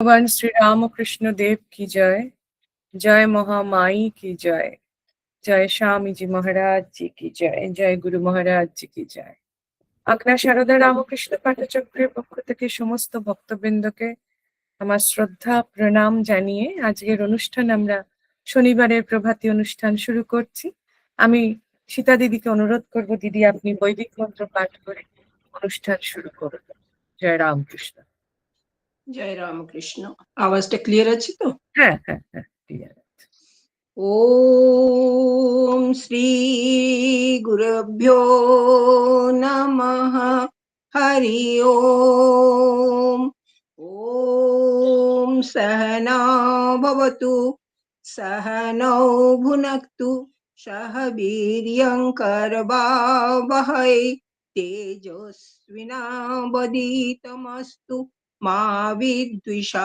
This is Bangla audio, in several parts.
भगवान श्री रामकृष्ण देव की जय। जय महामाई की जय। जय स्वामी जी महाराज जी की जय। जय गुरु महाराज जी की जय। আপনার সারদা রামকৃষ্ণ পাঠচক্রের পক্ষ থেকে সমস্ত ভক্তবৃন্দকে আমার শ্রদ্ধা প্রণাম জানিয়ে আজকের অনুষ্ঠান আমরা শনিবারের প্রভাতী অনুষ্ঠান শুরু করছি। আমি সীতা দিদিকে অনুরোধ করব, দিদি আপনি বৈদিক মন্ত্র পাঠ করে অনুষ্ঠান শুরু করুন। জয় রামকৃষ্ণ। জয় রামকৃষ্ণ। আওয়াজটা ক্লিয়ার আছে তো? হ্যাঁ হ্যাঁ হ্যাঁ, ক্লিয়ার। ওম শ্রী গুরুভ্যো নমঃ। হরি ওম। ওম সহনা ভবতু সহনৌ ভুনক্তু সহ বীর্যং করবাবহৈ তেজস্বিনাবধীতমস্তু মা বিদ্বিষাবহৈ।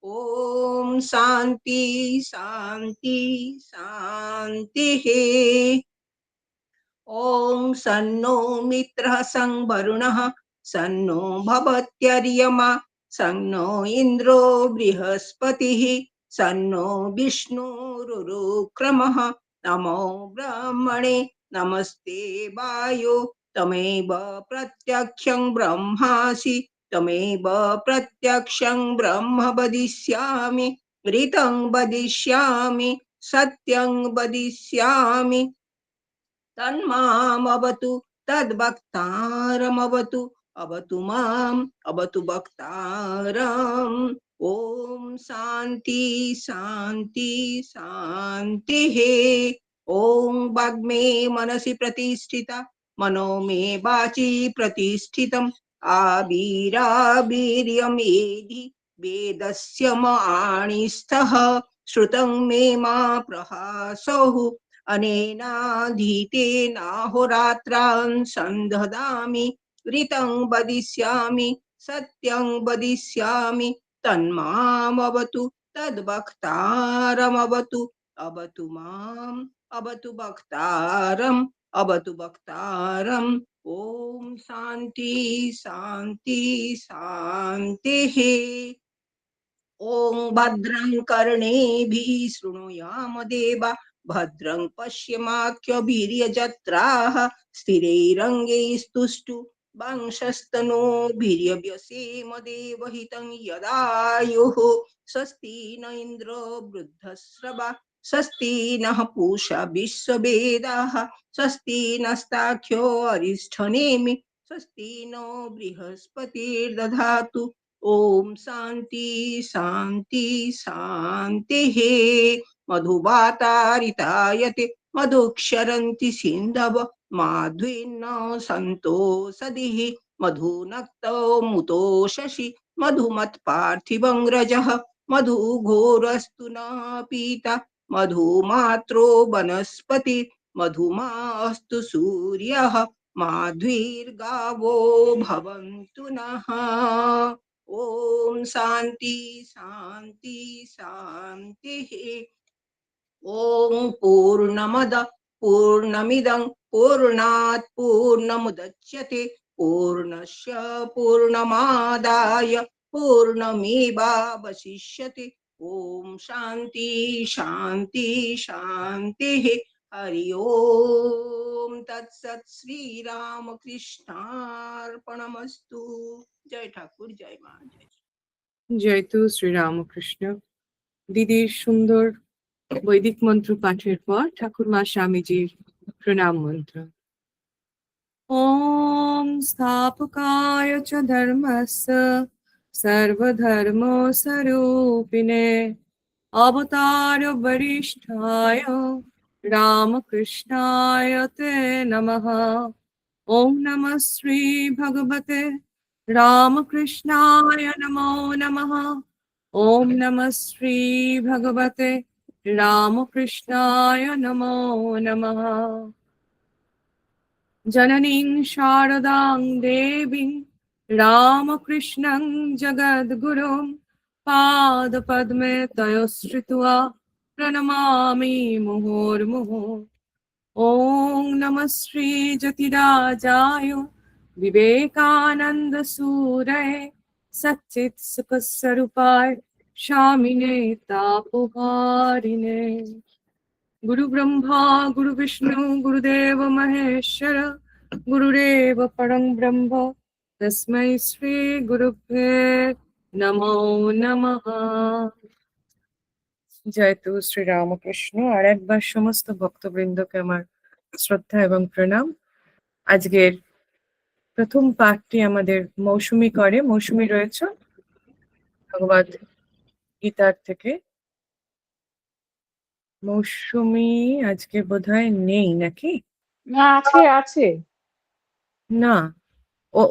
ओम शांति शांति शांति। ओम सन्नो मित्रः सं वरुणः सन्नो भवत्यर्यमा सन्नो इंद्रो बृहस्पतिः सन्नो विष्णुरुक्रमः। नमो ब्रह्मणे नमस्ते वायो तमेव प्रत्यक्षं ब्रह्मासि तमेव प्रत्यक्षं ब्रह्म वदिष्यामि ऋतं वदिष्यामि सत्यं वदिष्यामि तन्मामवतु तद्वक्तारमवतु अवतु माम् अवतु वक्तारम्। ओम शांति शांति शांतिः। ओम वाग्मे मनसि प्रतिष्ठिता मनो मे वाचि प्रतिष्ठितम् आवीरावीर्यमेधि वेदस्य माणिस्थः श्रुतं मे मा प्रहासोः अनेनाधीतेनाहोरात्रान् सन्दधामि ऋतं वदिष्यामि सत्यं वदिष्यामि तन्मामवतु तद्वक्तारमवतु अवतु माम् अवतु वक्तारम् अवतु वक्तारम्। ओम शांति शांति शांतिः। ओम भद्रं कर्णेभिः शृणुयाम देवा भद्रं पश्यमाख्यवीर्यजत्राः स्थिरैरङ्गैस्तुष्टु वंशस्तनूभिर्यव्यसेम देवहितं यदायुः। स्वस्ति न इन्द्रो वृद्धश्रवा स्वस्ति नः पूषा विश्ववेदाः स्वस्ति नस्ताख्यो अरिष्ठनेमि स्वस्ति नो बृहस्पतिर्दधातु। ओम शांति शांति शांतिः। मधुवातारितायते मधुक्षरन्ति सिन्धव माध्वीर्न सन्तोषधिः मधुनक्तो मुतो शशि मधुमत्पार्थिवं रजः मधुघोरस्तु न पीता मधुमात्रो वनस्पति मधुमास्तु सूर्यः माध्वीर्गावो भवन्तु नः। ओम शांति शांति शांतिः। ओम पूर्णमद पूर्णमिदं पूर्णात् पूर्णमुदच्यते पूर्णस्य पूर्णमादाय पूर्णमेवावशिष्यते। ओम शांति शांति शांतिः। हरि ओम तत्सत् श्री रामकृष्णार्पणमस्तु। जय ठाकुर जय माँ जय। জয় তু শ্রী রামকৃষ্ণ। দিদির সুন্দর বৈদিক মন্ত্র পাঠের পর ঠাকুরমা স্বামীজির প্রণাম মন্ত্র। ওম স্থাপকায় চ ধর্মস্য সর্বধর্ম স্বরূপিণে অবতার বরিষ্ঠায় রামকৃষ্ণায় তে নমঃ। ওম নমঃ শ্রী ভগবতে রামকৃষ্ণায় নমো নমঃ। ওম নমঃ শ্রী ভগবতে রামকৃষ্ণায় নমো নমঃ। জননীং শারদাং দেবীং রামকৃষ্ণং জগদ্গুরুং পাদপদ্মে তয়োশ্রিত্বা প্রণমামি মুহুর্মুহুঃ। ওং নমঃ শ্রী জ্যোতিরাজায় विवेकानंद सूरये सच्चित सुख स्वरूपाय स्वामिने तापहारिणे गुरु ब्रह्मा गुरु विष्णु गुरुदेव महेश्वर गुरुरेव परं ब्रह्म तस्मै श्री गुरुभ्ये नमो नमः। জয়তু শ্রী রামকৃষ্ণ। আর একবার সমস্ত ভক্তবৃন্দকে আমার শ্রদ্ধা এবং প্রণাম। আজকের প্রথম পাঠটি আমাদের মৌসুমী করে। মৌসুমী রয়েছে ভগবদ গীতার থেকে। মৌসুমী আজকে বোধহয় নেই নাকি? না, আছে আছে। না,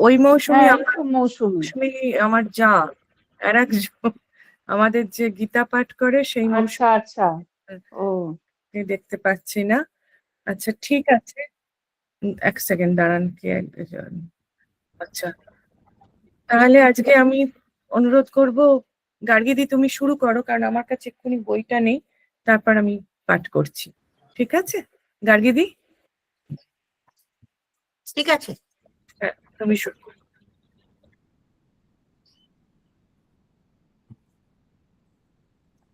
ওই মৌসুমী হ্যাঁ, আমার মৌসুমী। মৌসুমী আমার যা আর একজন আমাদের যে গীতা পাঠ করে সেই আচ্ছা আচ্ছা। ও মৌসুমী দেখতে পাচ্ছি না। আচ্ছা ঠিক আছে, এক সেকেন্ড দাঁড়ান। কি একজন, আচ্ছা তাহলে আজকে আমি অনুরোধ করব গার্গীদি তুমি শুরু করো, কারণ আমার কাছে এক্ষুনি বইটা নেই, তারপর আমি পাঠ করছি। ঠিক আছে গার্গীদি? ঠিক আছে, হ্যাঁ, তুমি শুরু করো।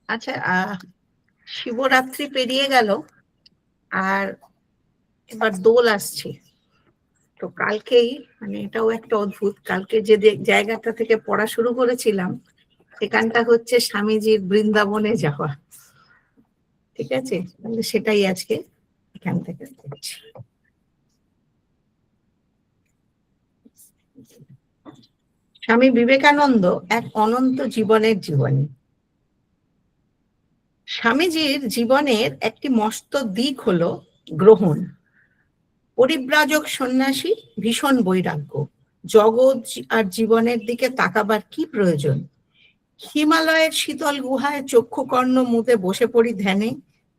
আচ্ছা। শিবরাত্রি পেরিয়ে গেল আর এবার দোল আসছে। তো কালকেই, মানে এটাও একটা অদ্ভুত, কালকে যে জায়গাটা থেকে পড়া শুরু করেছিলাম সেখানটা হচ্ছে স্বামীজির বৃন্দাবনে যাওয়া। ঠিক আছে, তাহলে সেটাই আজকে এখান থেকে করছি। স্বামী বিবেকানন্দ এক অনন্ত জীবনের জীবনী। স্বামীজির জীবনের একটি মস্ত দিক হলো গ্রহণ। পরিব্রাজক সন্ন্যাসী, ভীষণ বৈরাগ্য। জগৎ আর জীবনের দিকে তাকাবার কি প্রয়োজন? হিমালয়ের শীতল গুহায় চক্ষু কর্ণ মুদে বসে পড়ি ধ্যানে,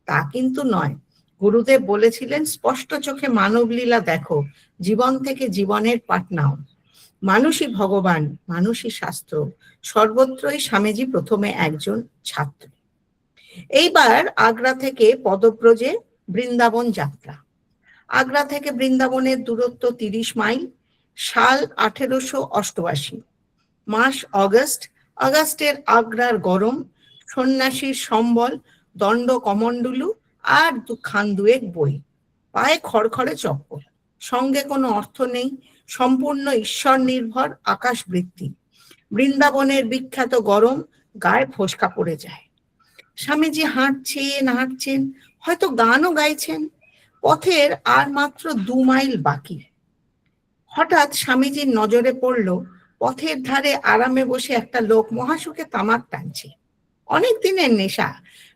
তা কিন্তু নয়। গুরুদেব বলেছিলেন, স্পষ্ট চোখে মানবলীলা দেখো, জীবন থেকে জীবনের পাঠ নাও। মানুষই ভগবান, মানুষই শাস্ত্র, সর্বত্রই স্বামীজি প্রথমে একজন ছাত্র। এইবার আগ্রা থেকে পদব্রজে বৃন্দাবন যাত্রা। আগ্রা থেকে বৃন্দাবনের দূরত্ব 30 মাইল। সাল 1888, মাস অগস্ট। অগস্টের আগ্রার গরম, সন্ন্যাসীর সম্বল, দণ্ড কমণ্ডলু আর খান দুয়েক বই, পায়ে খড়খড়ে চপ্পল, সঙ্গে কোনো অর্থ নেই, সম্পূর্ণ ঈশ্বর নির্ভর আকাশবৃত্তি। বৃন্দাবনের বিখ্যাত গরম, গায়ে ফোসকা পড়ে যায়। স্বামীজি হাঁটছেন হাঁটছেন, হয়তো গানও গাইছেন। পথের আর মাত্র 2 মাইল বাকি। হঠাৎ স্বামীজির নজরে পড়ল, পথের ধারে আরামে বসে একটা লোক মহাসুখে তামাক টানছে। অনেক দিনের নেশা,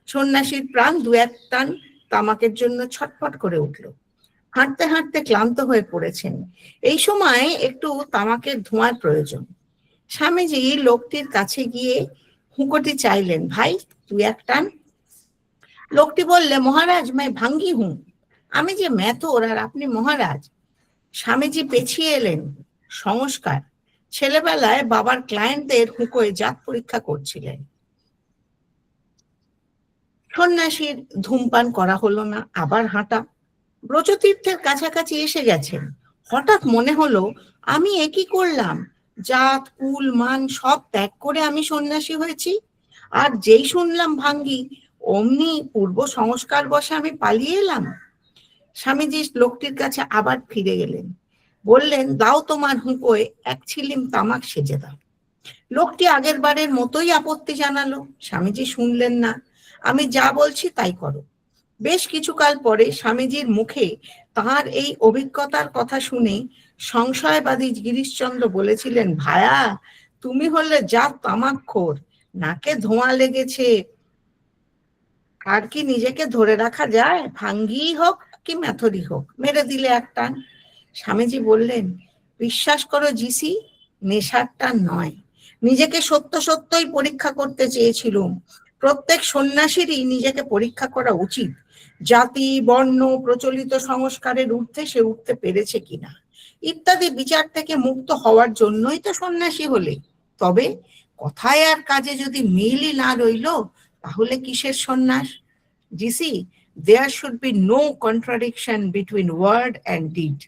সন্ন্যাসীর প্রাণ 2-1 টান তামাকের জন্য ছটফট করে উঠল। হাঁটতে হাঁটতে ক্লান্ত হয়ে পড়েছেন, এই সময় একটু তামাকের ধোঁয়ার প্রয়োজন। স্বামীজি লোকটির কাছে গিয়ে হুঁকোটি চাইলেন, ভাই 2-1 টান। লোকটি বললে, মহারাজ मैं ভাঙ্গি হুঁ, আমি যে মেথর আর আপনি মহারাজ। স্বামীজি পেছিয়ে এলেন, সংস্কার। ছেলেবেলায় বাবার ক্লায়েন্টদের হুঁকোয় জাত পরীক্ষা করছিলেন। সন্ন্যাসীর ধূমপান করা হলো না, আবার হাঁটা। ব্রজতীর্থের কাছাকাছি এসে গেছেন। হঠাৎ মনে হলো, আমি একই করলাম, জাত কুল মান সব ত্যাগ করে আমি সন্ন্যাসী হয়েছি। আর যেই শুনলাম ভাঙ্গি, অমনি পূর্ব সংস্কার বসে আমি পালিয়ে এলাম। স্বামীজি লোকটির কাছে আবার ফিরে গেলেন, বললেন, দাও তোমার হুঁকোয় 1 ছিলিম তামাক সেজে দাও। লোকটি আগের বারের মতোই আপত্তি জানালো। স্বামীজি শুনলেন না, আমি যা বলছি তাই করো। বেশ কিছুকাল পরে স্বামীজির মুখে তাঁর এই অভিজ্ঞতার কথা শুনে সংশয়বাদী গিরিশচন্দ্র বলেছিলেন, ভায়া তুমি হলে যা তামাকখোর, নাকে ধোঁয়া লেগেছে, আর কি নিজেকে ধরে রাখা যায়? ভাঙ্গি হোক কি মেথরি হোক, মেরে দিলে 1 টান। স্বামীজি বললেন, বিশ্বাস করো জিসি, নেশারটা নয়, নিজেকে সত্য সত্যই পরীক্ষা করতে চেয়েছিলুম। প্রত্যেক সন্ন্যাসীরই নিজেকে পরীক্ষা করা উচিত, জাতি বর্ণ প্রচলিত সংস্কারের ঊর্ধ্বে সে উঠতে পেরেছে কিনা ইত্যাদি বিচার থেকে মুক্ত হওয়ার জন্যই তো সন্ন্যাসী হলে। তবে কথায় আর কাজে যদি মিলই না রইল, তাহলে কিসের সন্ন্যাস? GC, there should be no contradiction between word and deed.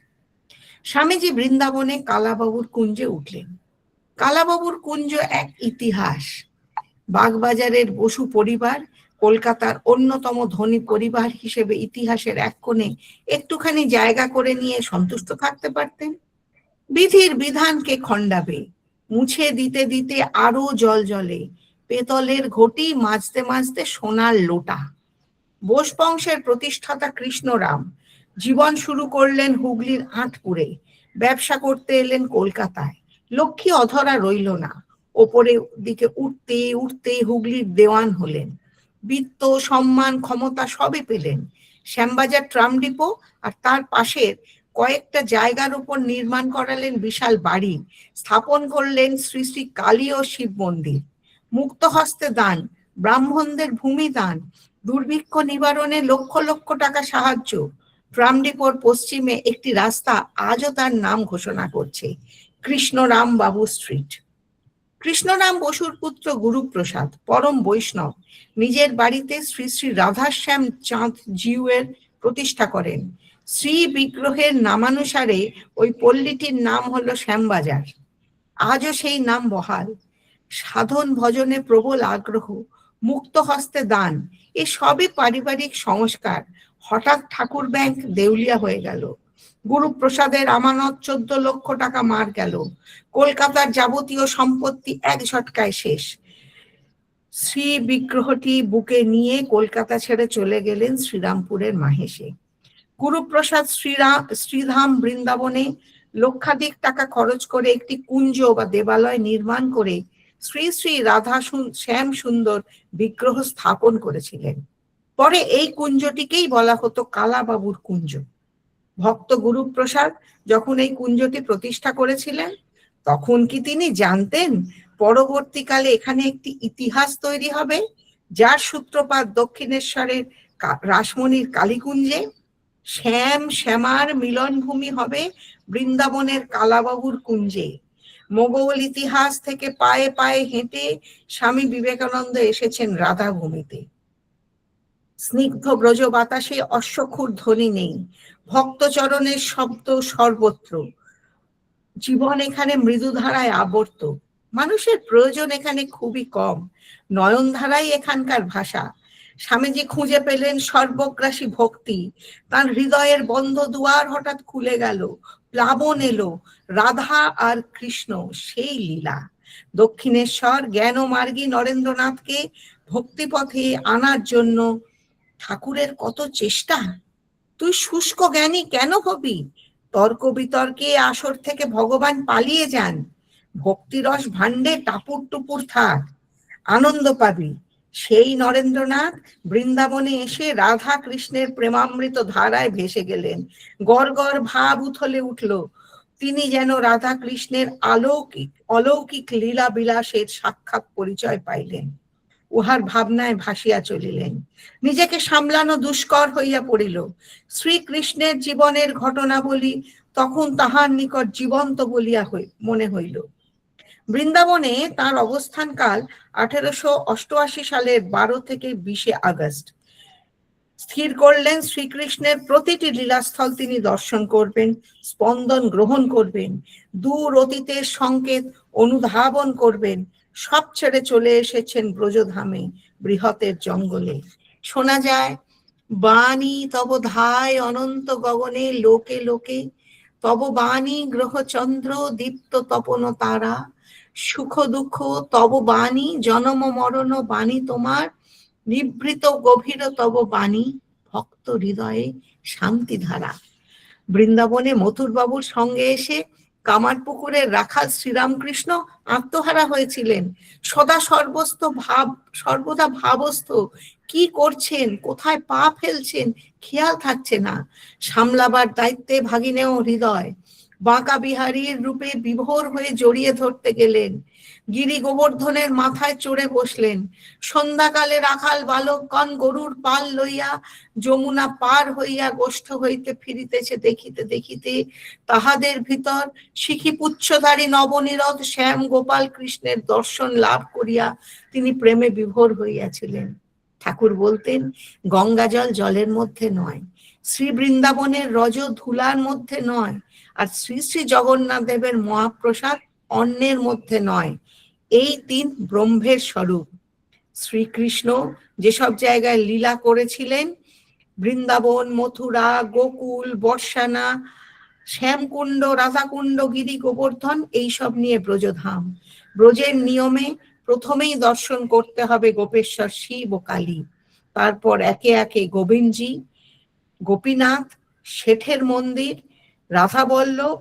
Swamiji বৃন্দাবনে কালাবাবুর কুঞ্জে উঠলেন। কালাবাবুর কুঞ্জ এক ইতিহাস। বাগবাজারের বসু পরিবার কলকাতার অন্যতম ধনী পরিবার হিসেবে ইতিহাসের এক কোণে একটুখানি জায়গা করে নিয়ে সন্তুষ্ট থাকতে পারতেন। বিধির বিধানকে খণ্ডাবে, মুছে দিতে দিতে আরো জল জ্বলে, পেতলের ঘটি মাজতে মাজতে সোনার লোটা। বোস বংশের প্রতিষ্ঠাতা কৃষ্ণরাম জীবন শুরু করলেন হুগলির আঁটপুরে, ব্যবসা করতে এলেন কলকাতায়। লক্ষ্মী অধরা রইল না, ওপরে দিকে উঠতে উঠতে হুগলির দেওয়ান হলেন। বিত্ত, সম্মান, ক্ষমতা সবই পেলেন। শ্যামবাজার ট্রাম ডিপো আর তার পাশের কয়েকটা জায়গার উপর নির্মাণ করালেন বিশাল বাড়ি, স্থাপন করলেন শ্রী শ্রী কালী ও শিব মন্দির। মুক্ত হস্তে দান, ব্রাহ্মণদের ভূমি দান, দুর্ভিক্ষ নিবারণে লক্ষ লক্ষ টাকা সাহায্য। ট্রাম ডিপোর পশ্চিমে একটি রাস্তা আজও তার নাম ঘোষণা করছে, কৃষ্ণরাম বাবু স্ট্রিট। কৃষ্ণরাম বসুর পুত্র গুরুপ্রসাদ পরম বৈষ্ণব নিজের বাড়িতে শ্রী শ্রী রাধাশ্যাম চাঁদ জিউয়ের প্রতিষ্ঠা করেন। শ্রী বিগ্রহের নামানুসারে ওই পল্লীটির নাম হলো শ্যামবাজার। আজও সেই নাম বহাল। সাধন ভজনে প্রবল আগ্রহ, মুক্ত হস্তে দান, এ সবই পারিবারিক সংস্কার। হঠাৎ ঠাকুর ব্যাংক দেউলিয়া হয়ে গেল। গুরুপ্রসাদের আমানত 14 লক্ষ টাকা মার গেল। কলকাতার যাবতীয় সম্পত্তি এক ঝটকায় শেষ। শ্রী বিগ্রহটি বুকে নিয়ে কলকাতা ছেড়ে চলে গেলেন শ্রীরামপুরের মাহেশে। গুরুপ্রসাদ শ্রীধাম বৃন্দাবনে লক্ষাধিক টাকা খরচ করে একটি কুঞ্জ বা দেবালয় নির্মাণ করে শ্রী শ্রী রাধা শ্যাম সুন্দর বিগ্রহ স্থাপন করেছিলেন। পরে এই কুঞ্জটিকেই বলা হতো কালাবাবুর কুঞ্জ। ভক্ত গুরুপ্রসাদ যখন এই কুঞ্জটি প্রতিষ্ঠা করেছিলেন, তখন কি তিনি জানতেন পরবর্তীকালে এখানে একটি ইতিহাস তৈরি হবে, যার সূত্রপাত দক্ষিণেশ্বরের রাসমণির কালীকুঞ্জে? শ্যাম শ্যামার মিলনভূমি হবে বৃন্দাবনের কালাবাবুর কুঞ্জে। মোগল ইতিহাস থেকে পায়ে পায়ে হেঁটে স্বামী বিবেকানন্দ এসেছেন রাধা ভূমিতে। স্নিগ্ধ ব্রজ বাতাসে অশ্বক্ষুর ধ্বনি নেই, ভক্তচরণের শব্দ সর্বত্র। জীবন এখানে মৃদুধারায় আবর্ত। মানুষের প্রয়োজন এখানে খুবই কম, নয়নধারাই এখানকার ভাষা। স্বামীজি খুঁজে পেলেন সর্বগ্রাসী ভক্তি। তার হৃদয়ের বন্ধ দুয়ার হঠাৎ খুলে গেল, প্লাবন এলো, রাধা আর কৃষ্ণ সেই লীলা। দক্ষিণেশ্বর জ্ঞানমার্গী নরেন্দ্রনাথকে ভক্তিপথে আনার জন্য ঠাকুরের কত চেষ্টা। তুই শুষ্ক জ্ঞানী কেন হবি? তর্ক বিতর্কে আসর থেকে ভগবান পালিয়ে যান। ভক্তিরস ভাণ্ডে টাপুর টুপুর থাক, আনন্দ পাবি। সেই নরেন্দ্রনাথ বৃন্দাবনে এসে রাধা কৃষ্ণের প্রেমামৃত ধারায় ভেসে গেলেন। গড় গড় ভাব উথলে উঠল। তিনি যেন রাধা কৃষ্ণের অলৌকিক লীলা বিলাসের সাক্ষাৎ পরিচয় পাইলেন। উহার ভাবনায় ভাসিয়া চলিলেন। নিজেকে সামলানো দুষ্কর হইয়া পড়িল। শ্রীকৃষ্ণের জীবনের ঘটনাবলী তখন তাহার নিকট জীবন্ত বলিয়া মনে হইল। বৃন্দাবনে তার অবস্থানকাল 1888 সালের 12 থেকে 20 আগস্ট। স্থির করলেন শ্রীকৃষ্ণের প্রতিটি লীলাস্থল তিনি দর্শন করবেন, স্পন্দন গ্রহণ করবেন, দূর অতীতের সংকেত অনুধাবন করবেন। সব ছেড়ে চলে এসেছেন ব্রজধামে, বৃহতের জঙ্গলে। শোনা যায়, বাণী তব ধায় অনন্ত গগনে, লোকে লোকে তব বাণী গ্রহ চন্দ্র দীপ্ত তপন তারা। সুখ দুঃখ তব বাণী, জনম মরণ বাণী তোমার, নিভৃত গভীর তব বাণী, ভক্ত হৃদয়ে শান্তি ধারা। বৃন্দাবনে মথুর বাবুর সঙ্গে এসে কামারপুকুরের রাখাল শ্রীরামকৃষ্ণ আত্মহারা হয়েছিলেন। সর্বদা ভাবস্থ, কি করছেন, কোথায় পা ফেলছেন খেয়াল থাকছে না। সামলাবার দায়িত্বে ভাগিনেও হৃদয়। বাঁকা বিহারীর রূপে বিভোর হয়ে জড়িয়ে ধরতে গেলেন। গিরি গোবর্ধনের মাথায় চড়ে বসলেন। সন্ধ্যাকালে রাখাল বালকগণ গরুর পাল লইয়া যমুনা পার হইয়া গোষ্ঠ হইতে ফিরিতেছে দেখিতে দেখিতে তাহাদের ভিতর শিখিপুচ্ছধারী নবনীরদ শ্যাম গোপাল কৃষ্ণের দর্শন লাভ করিয়া তিনি প্রেমে বিভোর হইয়াছিলেন। ঠাকুর বলতেন, গঙ্গা জল জলের মধ্যে নয়, শ্রী বৃন্দাবনের রজ ধুলার মধ্যে নয়, আর শ্রী শ্রী জগন্নাথ দেবের মহাপ্রসাদ অন্যের মধ্যে নয়, এই তিন ব্রহ্মের স্বরূপ। শ্রীকৃষ্ণ যেসব জায়গায় লীলা করেছিলেন, বৃন্দাবন, মথুরা, গোকুল, বর্ষানা, শ্যামকুণ্ড, রাধাকুণ্ড, গিরি গোবর্ধন, এইসব নিয়ে ব্রজধাম। ব্রজের নিয়মে প্রথমেই দর্শন করতে হবে গোপেশ্বর শিব ও কালী, তারপর একে একে গোবিন্দজি, গোপীনাথ, শেঠের মন্দির, রাধাবল্লভ,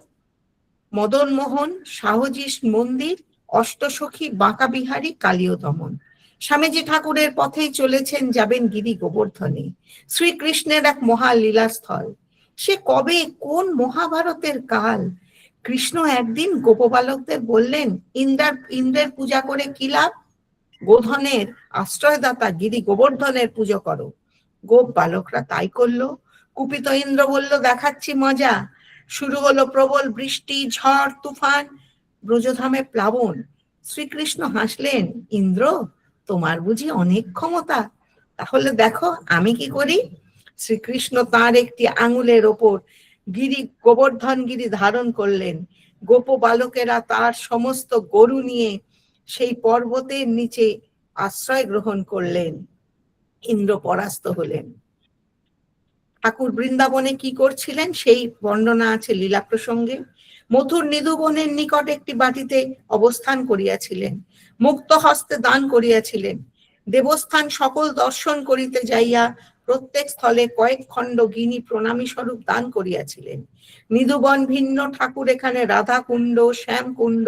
মদন মোহন, শাহজির মন্দির, অষ্টসখী, বাঁকা বিহারী, কালীয় দমন। স্বামীজি ঠাকুরের পথেই চলেছেন, যাবেন গিরি গোবর্ধনে। শ্রীকৃষ্ণের এক মহালীলাস্থল। সে কবে, কোন মহাভারতের কাল। কৃষ্ণ একদিন গোপবালকদের বললেন, ইন্দ্রের পূজা করে কি লাভ? গোধনের আশ্রয়দাতা গিরি গোবর্ধনের পুজো করো। গোপ বালকরা তাই করলো। কুপিত ইন্দ্র বলল, দেখাচ্ছি মজা। শুরু হলো প্রবল বৃষ্টি, ঝড়, তুফান, ব্রজধামে প্লাবন। শ্রীকৃষ্ণ হাসলেন, ইন্দ্র, তোমার বুঝি অনেক ক্ষমতা? তাহলে দেখো আমি কি করি। শ্রীকৃষ্ণ তার একটি আঙুলের ওপর গিরি গোবর্ধন গিরি ধারণ করলেন। গোপ বালকেরা তার সমস্ত গরু নিয়ে সেই পর্বতের নিচে আশ্রয় গ্রহণ করলেন। ইন্দ্র পরাস্ত হলেন। ঠাকুর বৃন্দাবনে কি করছিলেন সেই বর্ণনা আছে লীলা প্রসঙ্গে। মথুর নিধুবনের নিকট একটি বাটিতে অবস্থান করিয়াছিলেন, মুক্ত হস্তে দান করিয়াছিলেন। দেবস্থান সকল দর্শন করিতে যাইয়া প্রত্যেক স্থলে কয়েক খণ্ড গিনি প্রণামী স্বরূপ দান করিয়াছিলেন। নিধুবন ভিন্ন, ঠাকুর এখানে রাধা কুণ্ড, শ্যাম কুণ্ড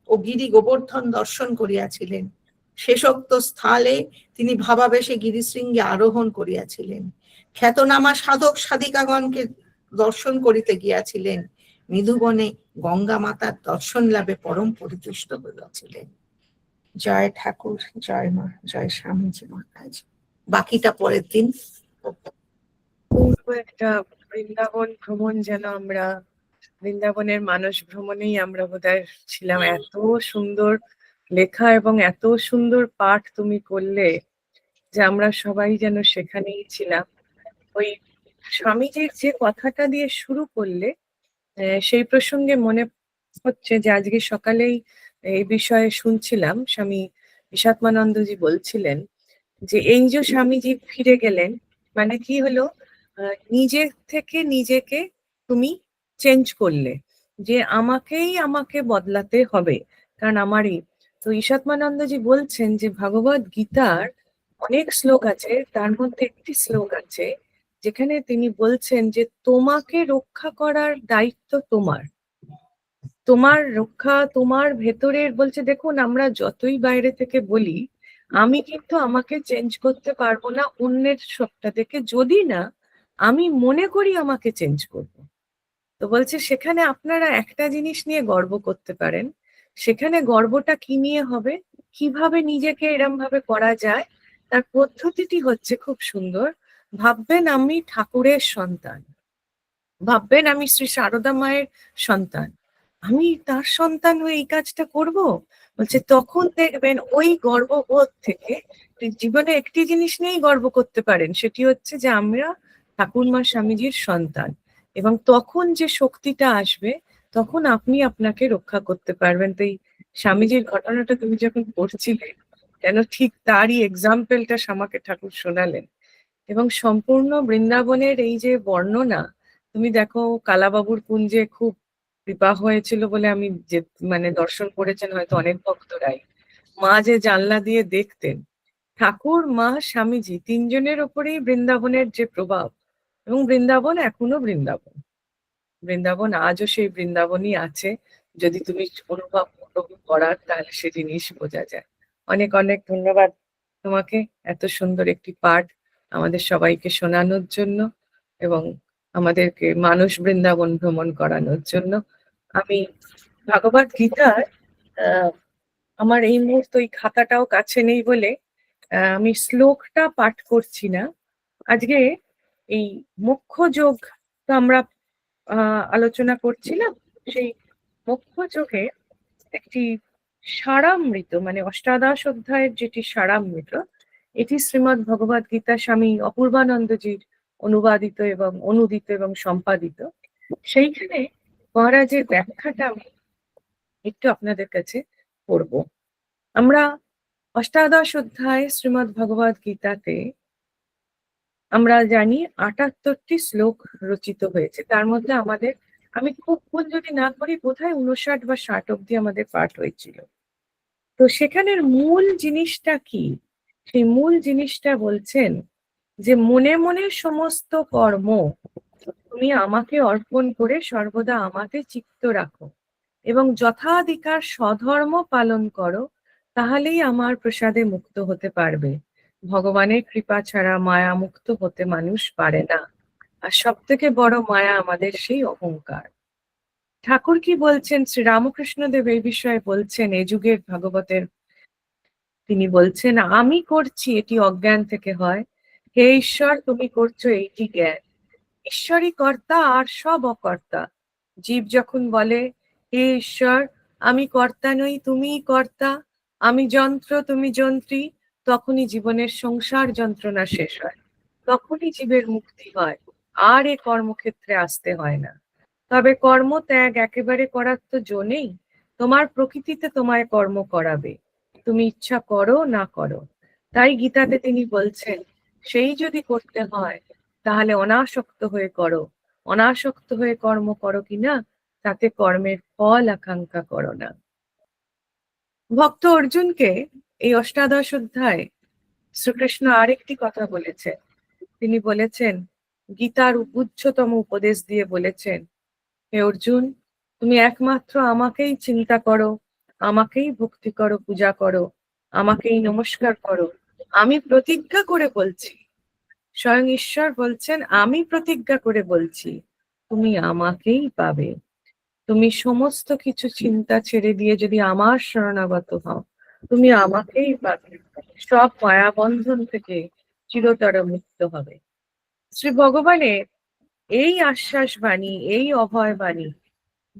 ও গিরি গোবর্ধন দর্শন করিয়াছিলেন। শেষোক্ত স্থলে তিনি ভাবাবেশে গিরিশৃঙ্গে আরোহণ করিয়াছিলেন। খ্যাতনামা সাধক সাধিকাগণকে দর্শন করিতে গিয়াছিলেন। নিধুবনে গঙ্গা মাতার দর্শন লাভে পরম পরিতুষ্ট হইয়াছিলেন। জয় ঠাকুর, জয় মা, জয় স্বামীজি মহারাজ। বাকিটা পরের দিন। পূর্ব একটা বৃন্দাবন ভ্রমণ, যেন আমরা বৃন্দাবনের মানস ভ্রমণেই আমরা বোধহয় ছিলাম। এত সুন্দর লেখা এবং এত সুন্দর পাঠ তুমি করলে যে আমরা সবাই যেন সেখানেই ছিলাম। ওই স্বামীজির যে কথাটা দিয়ে শুরু করলে, সেই প্রসঙ্গে মনে হচ্ছে যে আজকে সকালেই এই বিষয়ে শুনছিলাম। স্বামী বিষাত্মানন্দজি বলছিলেন যে এই যে স্বামীজি ফিরে গেলেন, মানে কি হলো, নিজে থেকে নিজেকে তুমি চেঞ্জ করলে, যে আমাকে বদলাতে হবে, কারণ আমারই তো। ঈশাত্মানন্দজি বলছেন যে ভগবদ গীতার অনেক শ্লোক আছে, তার মধ্যে একটি শ্লোক আছে যেখানে তিনি বলছেন যে তোমাকে রক্ষা করার দায়িত্ব তোমার, তোমার রক্ষা তোমার ভেতরের। বলছে দেখুন, আমরা যতই বাইরে থেকে বলি আমি কিন্তু আমাকে চেঞ্জ করতে পারবো না অন্যের সবটা দেখে, যদি না আমি মনে করি আমাকে চেঞ্জ করব। তো বলছে সেখানে আপনারা একটা জিনিস নিয়ে গর্ব করতে পারেন। সেখানে গর্বটা কি নিয়ে হবে, কিভাবে নিজেকে এরম ভাবে করা যায়, তার পদ্ধতিটি হচ্ছে খুব সুন্দর। ভাববেন আমি ঠাকুরের সন্তান, ভাববেন আমি শ্রী সারদা মায়ের সন্তান, আমি তার সন্তান হয়ে এই কাজটা করব। বলছে তখন দেখবেন ওই গর্ববোধ থেকে জীবনে একটি জিনিস নিয়েই গর্ব করতে পারেন, সেটি হচ্ছে যে আমরা ঠাকুরমা স্বামীজির সন্তান। এবং তখন যে শক্তিটা আসবে, তখন আপনি আপনাকে রক্ষা করতে পারবেন। তো এই স্বামীজির ঘটনাটা তুমি যখন পড়ছিলে, কেন ঠিক তারই এক্সাম্পলটা আমাকে ঠাকুর শোনালেন। এবং সম্পূর্ণ বৃন্দাবনের এই যে বর্ণনা, তুমি দেখো কালাবাবুর কুঞ্জে খুব কৃপা হয়েছিল বলে আমি যে মানে দর্শন করেছেন হয়তো অনেক ভক্তরাই। মা যে জানলা দিয়ে দেখতেন, ঠাকুর, মা, স্বামীজি তিনজনের ওপরেই বৃন্দাবনের যে প্রভাব। এবং বৃন্দাবন এখনো বৃন্দাবন, বৃন্দাবন আজও সেই বৃন্দাবনই আছে। যদি তুমি অনুভব করার, তাহলে সে জিনিস বোঝা যায়। অনেক অনেক ধন্যবাদ তোমাকে এত সুন্দর একটি পাঠ আমাদের সবাইকে শোনানোর জন্য এবং আমাদেরকে মানস বৃন্দাবন ভ্রমণ করানোর জন্য। আমি ভগবদ গীতার আমার এই মুহূর্তে ওই খাতাটাও কাছে নেই বলে আমি শ্লোকটা পাঠ করছি না। আজকে এই মোক্ষ যোগ তো আমরা আলোচনা করছিলাম, সেই মোক্ষ যোগে একটি সারামৃত, মানে অষ্টাদশ অধ্যায়ের যেটি সারামৃত, এটি শ্রীমদ্ ভগবদ গীতা স্বামী অপূর্বানন্দজির অনুবাদিত এবং অনুদিত এবং সম্পাদিত। সেইখানে মহারাজের ব্যাখ্যাটা আমি একটু আপনাদের কাছে পড়ব। আমরা অষ্টাদশ অধ্যায় শ্রীমদ্ ভগবদ গীতাতে আমরা জানি ৭৮টি শ্লোক রচিত হয়েছে। তার মধ্যে আমাদের, আমি খুব ভুল যদি না করি, বোধহয় ৫৯ বা ৬০ অব্দি আমাদের পাঠ হয়েছিল। তো সেখানের মূল জিনিসটা কি? সেই মূল জিনিসটা বলছেন যে মনে মনে সমস্ত কর্ম তুমি আমাকে অর্পণ করে সর্বদা আমাকে চিত্ত রাখো এবং যথাধিকার স্বধর্ম পালন করো, তাহলেই আমার প্রসাদে মুক্ত হতে পারবে। ভগবানের কৃপা ছাড়া মায়া মুক্ত হতে মানুষ পারে না। আর সব থেকে বড় মায়া আমাদের সেই অহংকার। ঠাকুর কি বলছেন, শ্রী রামকৃষ্ণ দেব এই বিষয়ে বলছেন, এ যুগের ভাগবতের তিনি বলছেন, আমি করছি এটি অজ্ঞান থেকে হয়, হে ঈশ্বর তুমি করছো এইটি জ্ঞান। ঈশ্বরই কর্তা আর সব অকর্তা। জীব যখন বলে, হে ঈশ্বর আমি কর্তা নই, তুমিই কর্তা, আমি যন্ত্র তুমি যন্ত্রী, তখনই জীবনের সংসার যন্ত্রণা শেষ হয়, তখনই জীবের মুক্তি হয়, আর এ কর্মক্ষেত্রে আসতে হয় না। তবে কর্ম ত্যাগ একেবারে করার তো জো নেই, তোমার প্রকৃতিতে তোমায় কর্ম করাবে, তুমি ইচ্ছা করো না করো। তাই গীতাতে তিনি বলছেন, সেই যদি করতে হয় তাহলে অনাসক্ত হয়ে করো, অনাসক্ত হয়ে কর্ম করো কিনা, তাতে কর্মের ফল আকাঙ্ক্ষা করো না। ভক্ত অর্জুনকে এই অষ্টাদশ অধ্যায় শ্রীকৃষ্ণ আরেকটি কথা বলেছেন। তিনি বলেছেন, গীতার উচ্চতম উপদেশ দিয়ে বলেছেন, হে অর্জুন তুমি একমাত্র আমাকেই চিন্তা করো, আমাকেই ভক্তি করো, পূজা করো, আমাকেই নমস্কার করো। আমি প্রতিজ্ঞা করে বলছি, স্বয়ং ঈশ্বর বলছেন, আমি প্রতিজ্ঞা করে বলছি তুমি আমাকেই পাবে। তুমি সমস্ত কিছু চিন্তা ছেড়ে দিয়ে যদি আমার শরণাগত হও, তুমি আমাকেই পাবে, সব মায়া বন্ধন থেকে চিরতর মুক্ত হবে। শ্রী ভগবানের এই আশ্বাস বাণী, এই অভয় বাণী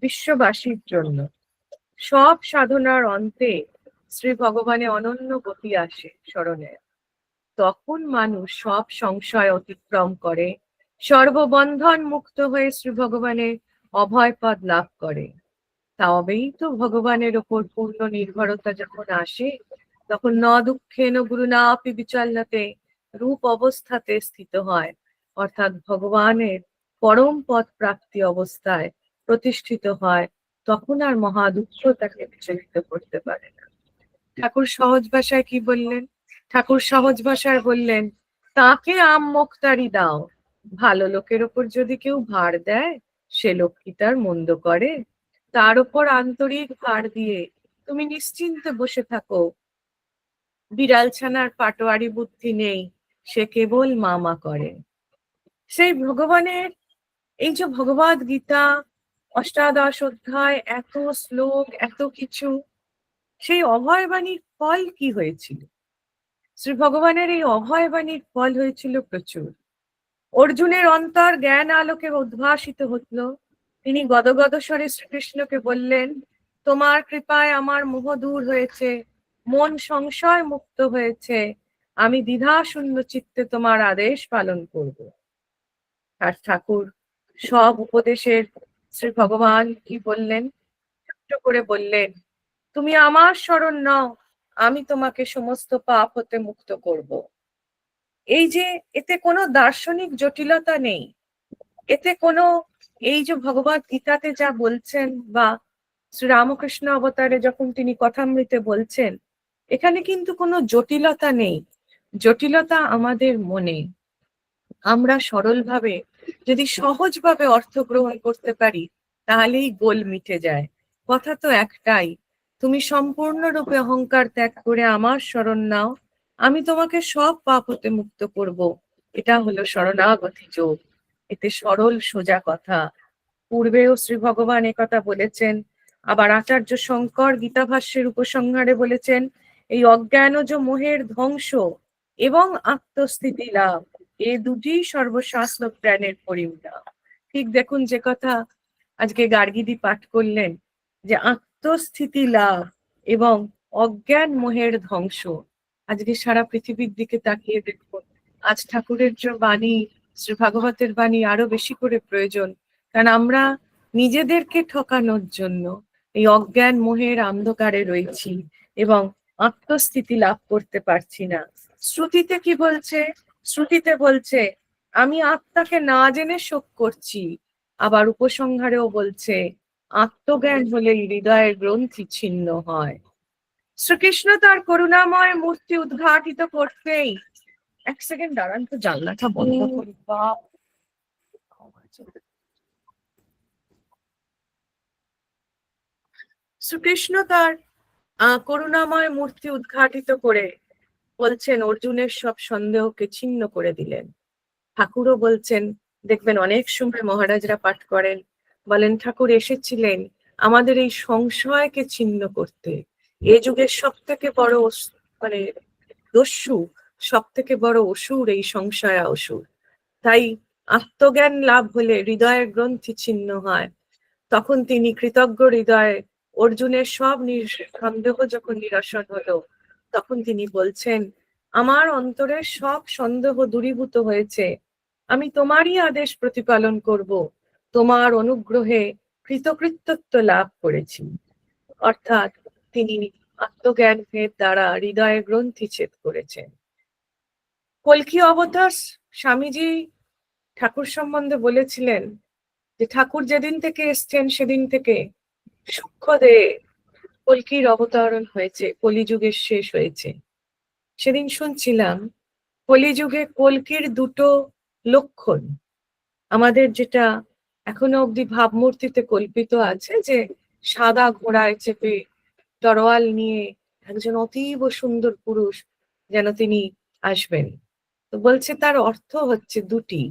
বিশ্ববাসীর জন্য। সব সাধনার অন্তে শ্রী ভগবানে অনন্য গতি আসে স্মরণে, তখন মানুষ সব সংশয় অতিক্রম করে, সর্ববন্ধন মুক্ত হয়ে শ্রী ভগবানের অভয় পদ লাভ করে। তবেই তো ভগবানের ওপর পূর্ণ নির্ভরতা যখন আসে, তখন ন দুঃখে ন গুরুনাপি বিচলতে রূপ অবস্থাতে স্থিত হয়, অর্থাৎ ভগবানের পরম পদ প্রাপ্তি অবস্থায় প্রতিষ্ঠিত হয়, তখন আর মহা দুঃখ তাকে বিচলিত করতে পারে না। ঠাকুর সহজ ভাষায় কি বললেন? ঠাকুর সহজ ভাষায় বললেন, তাকে আম মোক্তারি দাও। ভালো লোকের ওপর যদি কেউ ভার দেয়, সে লোক কি তার মন্দ করে? তার উপর আন্তরিক ভার দিয়ে তুমি নিশ্চিন্তে বসে থাকো। বিড়াল ছানার পাটোয়ারি বুদ্ধি নেই, সে কেবল মামা করে। সেই ভগবানের এই যে ভগবদ গীতা অষ্টাদশ অধ্যায়, এত শ্লোক, এত কিছু, সেই অভয় বাণীর ফল কি হয়েছিল? শ্রী ভগবানের এই অভয় বাণীর ফল হয়েছিল প্রচুর। অর্জুনের অন্তর জ্ঞান আলোকে উদ্ভাসিত হলো। তিনি গদগদ স্বরে শ্রীকৃষ্ণকে বললেন, তোমার কৃপায় আমার মোহ দূর হয়েছে, মন সংশয় মুক্ত হয়েছে, আমি দ্বিধাশূন্য চিত্তে তোমার আদেশ পালন করব। আর ঠাকুর সব উপদেশের শ্রী ভগবান কি বললেন? ছোট্ট করে বললেন, তুমি আমার শরণ নাও, আমি তোমাকে সমস্ত পাপ হতে মুক্ত করব। এই যে এতে কোনো দার্শনিক জটিলতা নেই, এতে কোনো, এই যে ভগবদ গীতাতে যা বলছেন বা শ্রী রামকৃষ্ণ অবতারে যখন তিনি কথামৃতে বলছেন, এখানে কিন্তু কোনো জটিলতা নেই। জটিলতা আমাদের মনে। আমরা সরলভাবে যদি সহজভাবে অর্থ গ্রহণ করতে পারি, তাহলেই গোল মিটে যায়। কথা তো একটাই, তুমি সম্পূর্ণরূপে অহংকার ত্যাগ করে আমার শরণ নাও, আমি তোমাকে সব পাপ হতে মুক্ত করব। এটা হলো শরণাগতি যোগ। এতে সরল সোজা কথা। পূর্বেও শ্রী ভগবান একথা বলেছেন, আবার আচার্য শঙ্কর গীতাভাষ্যের উপসংহারে বলেছেন, এই অজ্ঞানজ মোহের ধ্বংস এবং আত্মস্থিতি লাভ, এ দুটি সর্বশাস্ত্র জ্ঞানের পরিণাম। ঠিক দেখুন, যে কথা আজকে গার্গীদি পাঠ করলেন, যে আত্মস্থিতি লাভ এবং অজ্ঞান মোহের ধ্বংস। আজকে সারা পৃথিবীর দিকে তাকিয়ে দেখুন, আজ ঠাকুরের যে বাণী, শ্রী ভাগবতের বাণী আরো বেশি করে প্রয়োজন। কারণ আমরা নিজেদেরকে ঠকানোর জন্য এই অজ্ঞান মোহের অন্ধকারে রয়েছি এবং আত্মস্থিতি লাভ করতে পারছি না। শ্রুতিতে কি বলছে? শ্রুতিতে বলছে আমি আত্মাকে না জেনে শোক করছি। আবার উপসংহারেও বলছে আত্মজ্ঞান হলে হৃদয়ের গ্রন্থি ছিন্ন হয়। শ্রীকৃষ্ণ তার করুণাময় মূর্তি উদ্ঘাটিত করতেই, এক সেকেন্ড দাঁড়ান তো, জানলাটা বন্ধ করি। বাপ, শ্রীকৃষ্ণ তার করুণাময় মূর্তি উদ্ঘাটিত করে বলছেন অর্জুনের সব সন্দেহকে ছিন্ন করে দিলেন। ঠাকুরও বলছেন, দেখবেন অনেক সময় মহারাজরা পাঠ করেন, বলেন ঠাকুর এসেছিলেন আমাদের এই সংশয়কে ছিন্ন করতে। এ যুগের সব থেকে বড় মানে দস্যু, সব থেকে বড় অসুর এই সংশয়া অসুর। তাই আত্মজ্ঞান লাভ হলে হৃদয়ের গ্রন্থি ছিন্ন হয়। তখন তিনি কৃতজ্ঞ হৃদয়ে অর্জুনের সব সন্দেহ যখন নিরসন হলো, তখন তিনি বলছেন আমার অন্তরের সব সন্দেহ দূরীভূত হয়েছে, আমি তোমারই আদেশ প্রতিপালন করব, তোমার অনুগ্রহে কৃতকৃত্যত্ব লাভ করেছি। অর্থাৎ তিনি আত্মজ্ঞান ভেদ দ্বারা হৃদয়ের গ্রন্থি ছেদ করেছেন। কল্কি অবতার স্বামীজি ঠাকুর সম্বন্ধে বলেছিলেন যে ঠাকুর যেদিন থেকে এসছেন সেদিন থেকে সূক্ষ্মদেহে কল্কির অবতরণ হয়েছে, কলিযুগের শেষ হয়েছে। সেদিন শুনছিলাম কলিযুগে কল্কির দুটো লক্ষণ, আমাদের যেটা এখনো অব্দি ভাবমূর্তিতে কল্পিত আছে, যে সাদা ঘোড়ায় চেপে তরোয়াল নিয়ে একজন অতীব সুন্দর পুরুষ যেন তিনি আসবেন। তো বলছে তার অর্থ হচ্ছে দুটি।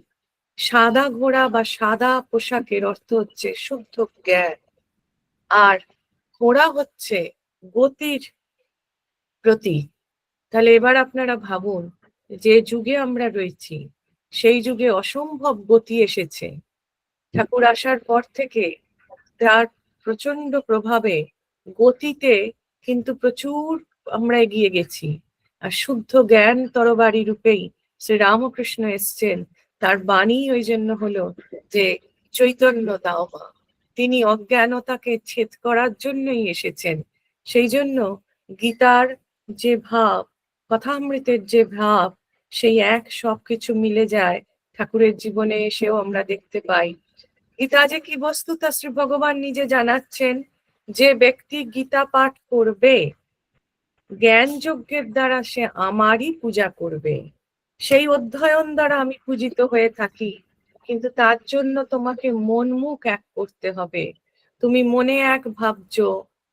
সাদা ঘোড়া বা সাদা পোশাকের অর্থ হচ্ছে শুদ্ধ জ্ঞান, আর ঘোড়া হচ্ছে গতির প্রতীক। তাহলে এবার আপনারা ভাবুন, যে যুগে আমরা রয়েছি সেই যুগে অসম্ভব গতি এসেছে। ঠাকুর আসার পর থেকে তার প্রচন্ড প্রভাবে গতিতে কিন্তু প্রচুর আমরা এগিয়ে গেছি। আর শুদ্ধ জ্ঞান তরবারি রূপেই শ্রী রামকৃষ্ণ এসছেন। তার বাণী ওই জন্য হলো যে চৈতন্য দাও মা, তিনি অজ্ঞানতাকে ছেদ করার জন্যই এসেছেন। সেই জন্য গীতার যে ভাব, কথামৃতের যে ভাব, সেই এক সবকিছু মিলে যায় ঠাকুরের জীবনে এসেও আমরা দেখতে পাই। গীতা যে কি বস্তু তা শ্রী ভগবান নিজে জানাচ্ছেন। যে ব্যক্তি গীতা পাঠ করবে জ্ঞান যজ্ঞের দ্বারা সে আমারই পূজা করবে। সেই অধ্যয়ন দ্বারা আমি পূজিত হয়ে থাকি, কিন্তু তার জন্য তোমাকে মন মুখ এক করতে হবে। তুমি মনে এক ভাবছো,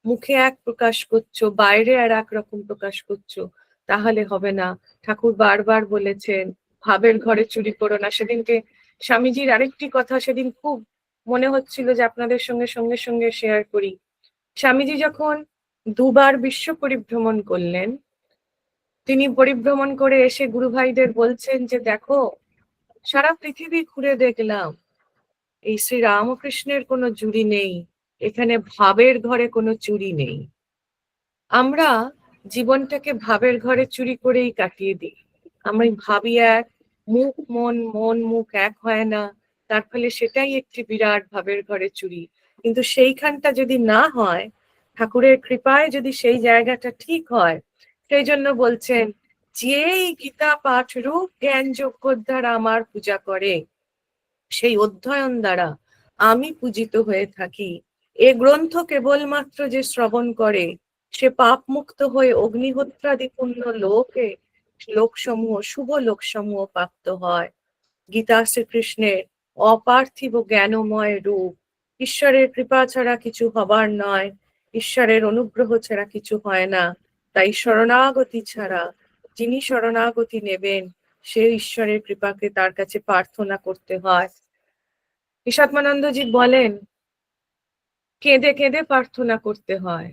মুখে এক প্রকাশ করছো, বাইরে আর এক রকম প্রকাশ করছো, তাহলে হবে না। ঠাকুর বারবার বলেছেন ভাবের ঘরে চুরি করো না। সেদিনকে স্বামীজির আরেকটি কথা সেদিন খুব মনে হচ্ছিল যে আপনাদের সঙ্গে সঙ্গে সঙ্গে শেয়ার করি। স্বামীজি যখন দুবার বিশ্ব পরিভ্রমণ করলেন, তিনি পরিভ্রমণ করে এসে গুরু ভাইদের বলছেন যে দেখো, সারা পৃথিবী ঘুরে দেখলাম, এই শ্রী রামকৃষ্ণের কোনো জুড়ি নেই, এখানে ভাবের ঘরে কোনো চুরি নেই। আমরা জীবনটাকে ভাবের ঘরে চুরি করেই কাটিয়ে দিই। আমরা ভাবি এক, মুখ মন, মন মুখ এক হয় না, তার ফলে সেটাই একটি বিরাট ভাবের ঘরে চুরি। কিন্তু সেইখানটা যদি না হয়, ঠাকুরের কৃপায় যদি সেই জায়গাটা ঠিক হয়, সেই জন্য বলছেন যেই গীতা পাঠ রূপ জ্ঞান যজ্ঞ দ্বারা আমার পূজা করে, সেই অধ্যয়ন দ্বারা আমি পূজিত হয়ে থাকি। এ গ্রন্থ কেবলমাত্র যে শ্রবণ করে সে পাপ মুক্ত হয়ে অগ্নিহোত্রাদি পুণ্য লোকে লোকসমূহ, শুভ লোকসমূহ প্রাপ্ত হয়। গীতা শ্রীকৃষ্ণের অপার্থিব জ্ঞানময় রূপ। ঈশ্বরের কৃপা ছাড়া কিছু হবার নয়, ঈশ্বরের অনুগ্রহ ছাড়া কিছু হয় না। তাই শরণাগতি ছাড়া, যিনি শরণাগতি নেবেন সে ঈশ্বরের কৃপাকে তার কাছে প্রার্থনা করতে হয়। ঈশাত্মানন্দজি বলেন কেঁদে কেঁদে প্রার্থনা করতে হয়।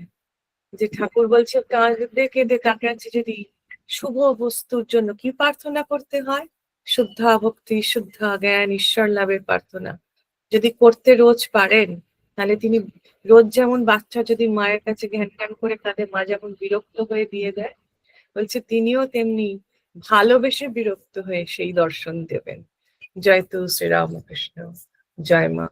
যে ঠাকুর বলছে কাঁদে কেঁদে তার কাছে যদি শুভ বস্তুর জন্য কি প্রার্থনা করতে হয়, শুদ্ধা ভক্তি, শুদ্ধা জ্ঞান, ঈশ্বর লাভের প্রার্থনা যদি করতে রোজ পারেন, তাহলে তিনি রোজ যেমন বাচ্চা যদি মায়ের কাছে ঘ্যান ঘ্যান করে তাদের মা যেমন বিরক্ত হয়ে দিয়ে দেয়, বলছে তিনিও তেমনি ভালোবেসে বিরক্ত হয়ে সেই দর্শন দেবেন। জয় তু শ্রীরামকৃষ্ণ, জয় মা।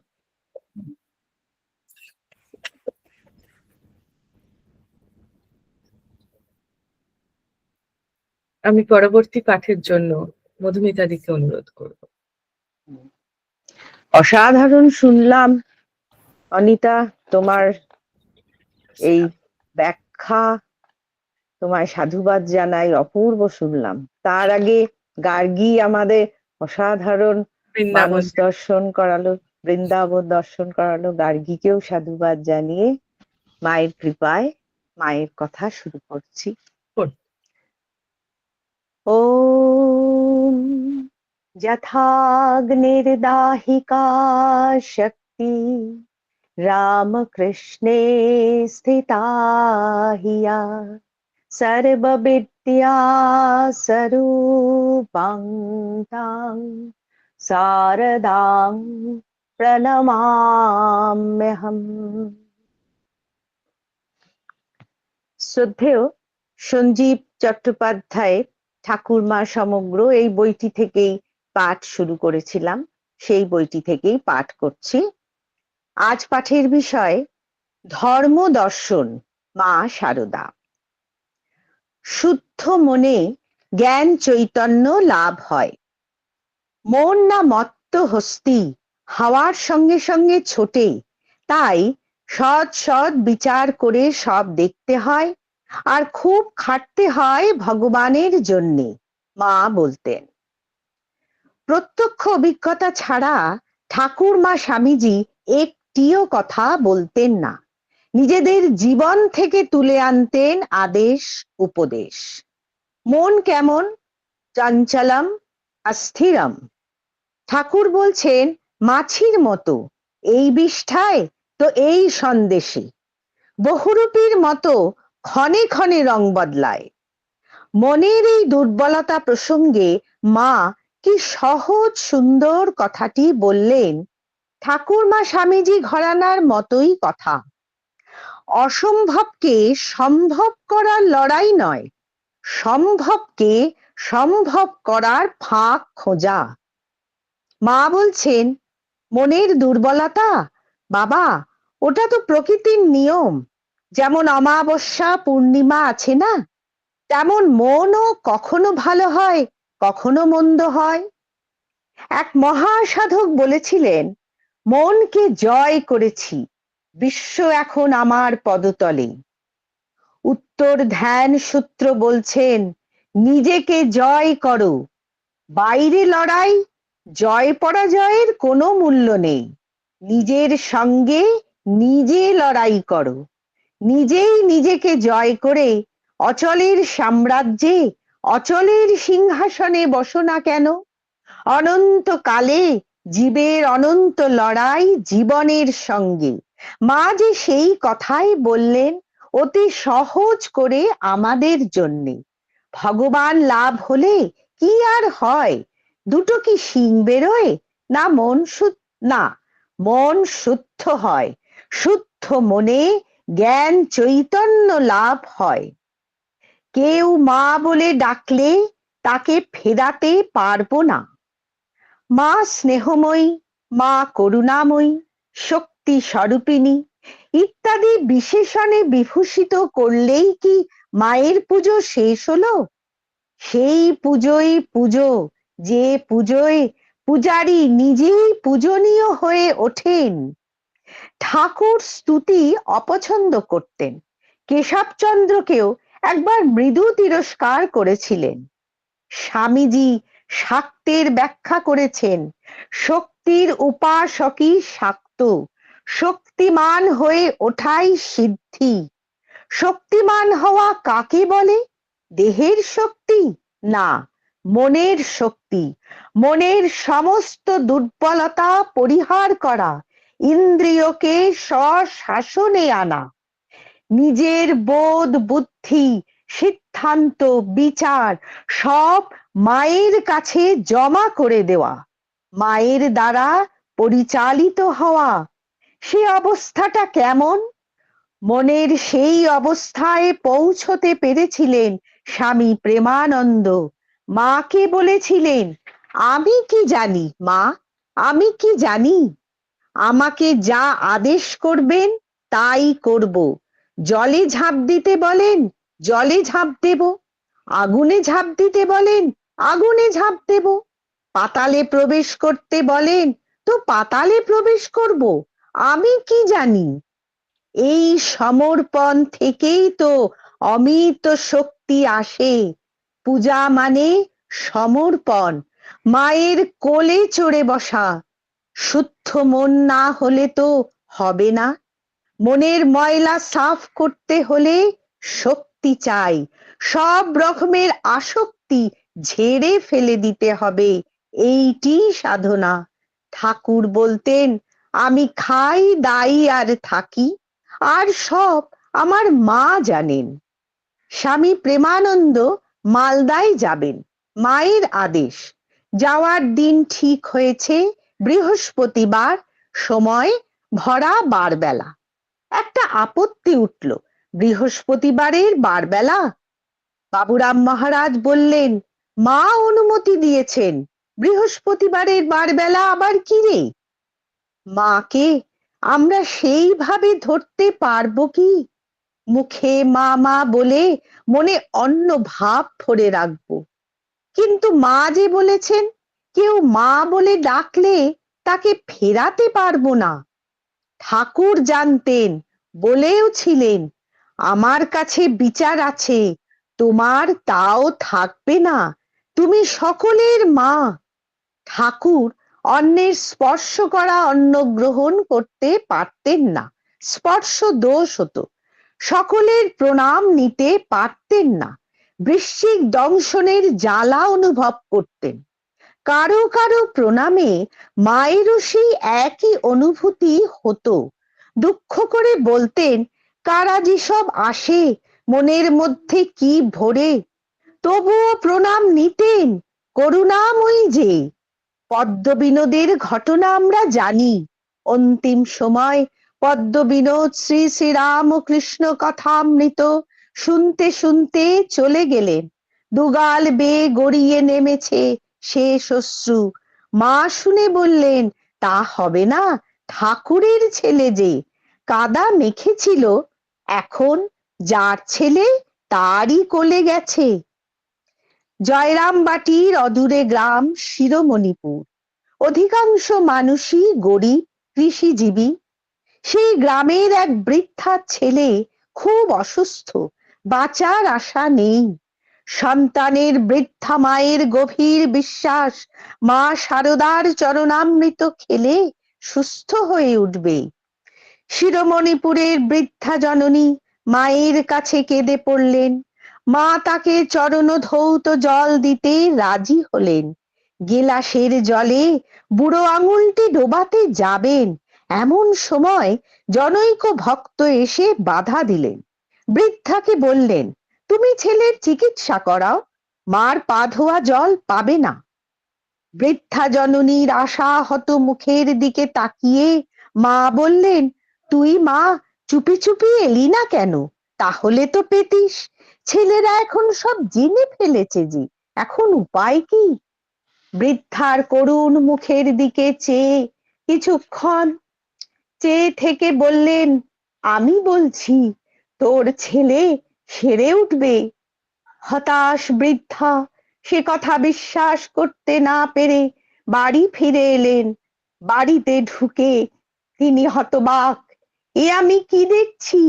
আমি পরবর্তী পাঠের জন্য মধুমিতাদিকে অনুরোধ করব। অসাধারণ শুনলাম অনিতা, তোমার এই ব্যাখ্যা, তোমায় সাধুবাদ জানাই, অপূর্ব শুনলাম। তার আগে গার্গী আমাদের অসাধারণ বৃন্দাবন মানস দর্শন করালো, বৃন্দাবন দর্শন করালো। গার্গীকেও সাধুবাদ জানিয়ে মায়ের কৃপায় মায়ের কথা শুরু করছি। করুন। ওম যথাগ্নির্দাহিকা শক্তি রামকৃষ্ণে স্থিতা হিয়া সর্ববিদ্যা স্বরূপাং তাং শারদাং প্রণমাম্যহম। শ্রদ্ধেয় সঞ্জীব চট্টোপাধ্যায়ের ঠাকুরমা সমগ্র এই বইটি থেকেই পাঠ শুরু করেছিলাম, সেই বইটি থেকেই পাঠ করছি। আজ পাঠের বিষয় ধর্ম দর্শন, মা শারদা। শুদ্ধ মনে জ্ঞান চৈতন্য লাভ হয়। মন না মত্ত হস্তি, হাওয়ার সঙ্গে সঙ্গে ছোটে, তাই সৎ সৎ বিচার করে সব দেখতে হয়, আর খুব খাটতে হয় ভগবানের জন্যে, মা বলতেন। প্রত্যক্ষ অভিজ্ঞতা ছাড়া ঠাকুরমা স্বামীজি একটিও কথা বলতেন না, নিজেদের জীবন থেকে তুলে আনতেন আদেশ উপদেশ। মন কেমন? চঞ্চলম অস্থিরম। ঠাকুর বলছেন মাছির মতো, এই বিষ্ঠায় তো এই সন্দেশে, বহুরূপীর মতো ক্ষণে ক্ষণে রং বদলায়। মনের এই দুর্বলতা প্রসঙ্গে মা কি সহজ সুন্দর কথাটি বললেন, ঠাকুরমা স্বামীজি ঘরানার মতোই কথা। অসম্ভবকে সম্ভব করার লড়াই নয়, সম্ভবকে সম্ভব করার ফাঁক খোঁজা। মা বলছেন মনের দুর্বলতা, বাবা ওটা তো প্রকৃতির নিয়ম। যেমন অমাবস্যা পূর্ণিমা আছে না, তেমন মনও কখনো ভালো হয়, কখনো মন্দ হয়। এক মহাসাধক বলেছিলেন, মনকে জয় করেছি, বিশ্ব এখন আমার পদতলে। উত্তর ধ্যান সূত্র বলছেন, নিজেকে জয় করো। বাইরে লড়াই, জয় পরাজয়ের কোনো মূল্য নেই। নিজের সঙ্গে নিজে লড়াই করো। নিজেই নিজেকে জয় করে অচলের সাম্রাজ্যে, অচলের সিংহাসনে বসো না কেন? অনন্তকালে জীবের অনন্ত লড়াই জীবনের সঙ্গে। মা যে সেই কথাই বললেন অতি সহজ করে আমাদের জন্যে। ভগবান লাভ হলে কি আর হয়? দুটো কি শিং বেরোয়? না মন শুদ্ধ হয়। শুদ্ধ মনে জ্ঞান চৈতন্য লাভ হয়। কেউ মা বলে ডাকলে তাকে ফেরাতে পারবো না। মা স্নেহময়ী, মা করুণাময়ী, শক্তি স্বরূপিণী ইত্যাদি বিশেষণে বিভূষিত করলেই কি মায়ের পুজো শেষ হলো? সেই পুজোই পুজো, যে পুজোয় পূজারী নিজেই পূজনীয় হয়ে ওঠেন। ঠাকুর স্তুতি অপছন্দ করতেন, কেশবচন্দ্রকেও একবার মৃদু তিরস্কার করেছিলেন। স্বামীজি শাক্তের ব্যাখ্যা করেছেন, শক্তির উপাসকই শাক্ত, শক্তিমান হয়ে ওঠাই সিদ্ধি। শক্তিমান হওয়া কাকে বলে? দেহের শক্তি না, মনের শক্তি। মনের সমস্ত দুর্বলতা পরিহার করা, ইন্দ্রিয়কে স্বশাসনে আনা, নিজের বোধ বুদ্ধি সিদ্ধান্ত বিচার সব মায়ের কাছে জমা করে দেওয়া, মায়ের দ্বারা পরিচালিত হওয়া। সে অবস্থাটা কেমন? মনের সেই অবস্থায় পৌঁছতে পেরেছিলেন স্বামী প্রেমানন্দ। মাকে বলেছিলেন, আমি কি জানি মা, আমি কি জানি? আমাকে যা আদেশ করবেন তাই করব। জলে ঝাঁপ দিতে বলেন, জলে ঝাঁপ দেব। আগুনে ঝাঁপ দিতে বলেন, আগুনে ঝাঁপ দেব। পাতালে প্রবেশ করতে বলেন, তো পাতালে প্রবেশ করব। আমি কি জানি? এই সমর্পণ থেকেই তো অমিত শক্তি আসে। পূজা মানে সমর্পণ, মায়ের কোলে চড়ে বসা। শুদ্ধ মন না হলে তো হবে না। মনের ময়লা সাফ করতে হলে শক্তি চাই। সব রকমের আসক্তি ঝেড়ে ফেলে দিতে হবে, এইটি সাধনা। ঠাকুর বলতেন, আমি খাই দাই আর থাকি, আর সব আমার মা জানেন। স্বামী প্রেমানন্দ মালদায় যাবেন, মায়ের আদেশ। যাওয়ার দিন ঠিক হয়েছে বৃহস্পতিবার, সময় ভরা বারবেলা। একটা আপত্তি উঠল, বৃহস্পতিবারের বারবেলা। বাবুরাম মহারাজ বললেন, মা অনুমতি দিয়েছেন, বৃহস্পতিবারের বারবেলা আবার কি রে? মাকে আমরা সেইভাবে ধরতে পারবো কি? মুখে মা মা বলে মনে অন্য ভাব ভরে রাখবো। কিন্তু মা যে বলেছেন, কেউ মা বলে ডাকলে তাকে ফেরাতে পারবো না। ঠাকুর জানতেন, বলেও ছিলেন, আমার কাছে বিচার আছে, তোমার তাও থাকবে না, তুমি সকলের মা। ঠাকুর অন্যের স্পর্শ করা অন্ন গ্রহণ করতে পারতেন না, স্পর্শ দোষ হতো। সকলের প্রণাম নিতে পারতেন না, বৃশ্চিক দংশনের জ্বালা অনুভব করতেন। কারো কারো প্রণামে মায়েরও সেই একই অনুভূতি হতো। দুঃখ করে বলতেন, কারা যেসব আসে, মনের মধ্যে কি ভরে, তবুও প্রণাম নিতেন, করুণাময়ী যে। পদ্মবিনোদের ঘটনা আমরা জানি। অন্তিম সময় পদ্মবিনোদ শ্রী শ্রী রামকৃষ্ণ কথামৃত শুনতে শুনতে চলে গেলেন। দুগাল বেয়ে গড়িয়ে নেমেছে শেষ অশ্রু। মা শুনে বললেন, তা হবে না, ঠাকুরের ছেলে যে। কাদা মেখেছিল, এখন যার ছেলে তারই কোলে গেছে। জয়রামবাটির অদূরে গ্রাম শিরোমণিপুর। অধিকাংশ মানুষই গরিব, কৃষিজীবী। সেই গ্রামের এক বৃদ্ধা ছেলে খুব অসুস্থ, বাঁচার আশা নেই। সন্তানের বৃদ্ধা মায়ের গভীর বিশ্বাস, মা শারদার চরণামৃত খেলে সুস্থ হয়ে উঠবে। শিরোমণিপুরের বৃদ্ধা জননী মায়ের কাছে কেঁদে পড়লেন। মা তাকে চরণ ধৌত জল দিতে রাজি হলেন। গেলাসের জলে বুড়ো আঙুলটি ডোবাতে যাবেন, এমন সময় জনৈক ভক্ত এসে বাধা দিলেন। বৃদ্ধাকে বললেন, তুমি ছেলের চিকিৎসা করাও, মার পা ধোয়া জল পাবে না। বৃদ্ধা জননীর আশাহত মুখের দিকে তাকিয়ে মা বললেন, তুই মা চুপি চুপি এলি না কেন? তাহলে তো পেতিস। ছেলেরা এখন সব জেনে ফেলেছে যে, এখন উপায় কি? বৃদ্ধার করুণ মুখের দিকে চেয়ে কিছুক্ষণ চেয়ে থেকে বললেন, আমি বলছি, তোর ছেলে সেরে উঠবে। হতাশ বৃদ্ধা সে কথা বিশ্বাস করতে না পেরে বাড়ি ফিরে এলেন। বাড়িতে ঢুকে তিনি হতবাক, এ আমি কি দেখছি?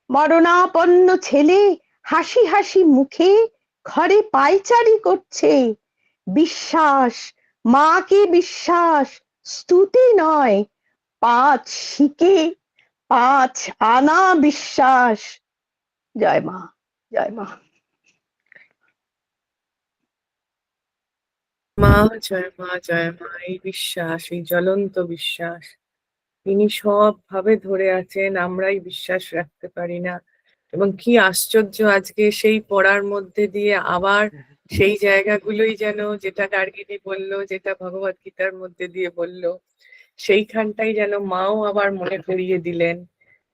মরণাপন্ন ছেলে হাসি হাসি মুখে ঘরে পায়চারি করছে। বিশ্বাস, মাকে বিশ্বাস, স্তুতি নয়, 5 শিকে 5 আনা বিশ্বাস। জয় মা, জয় মা। মা, জয় মা, জয় মা। এই বিশ্বাস, এই জ্বলন্ত বিশ্বাস, তিনি সব ভাবে ধরে আছেন, আমরাই বিশ্বাস রাখতে পারি না। এবং কি আশ্চর্য, আজকে সেই পড়ার মধ্যে দিয়ে আবার সেই জায়গাগুলোই যেন, যেটা গার্গিনী বলল, যেটা ভগবত গীতার মধ্যে দিয়ে বলল, সেইখানটাই যেন মাও আবার মনে করিয়ে দিলেন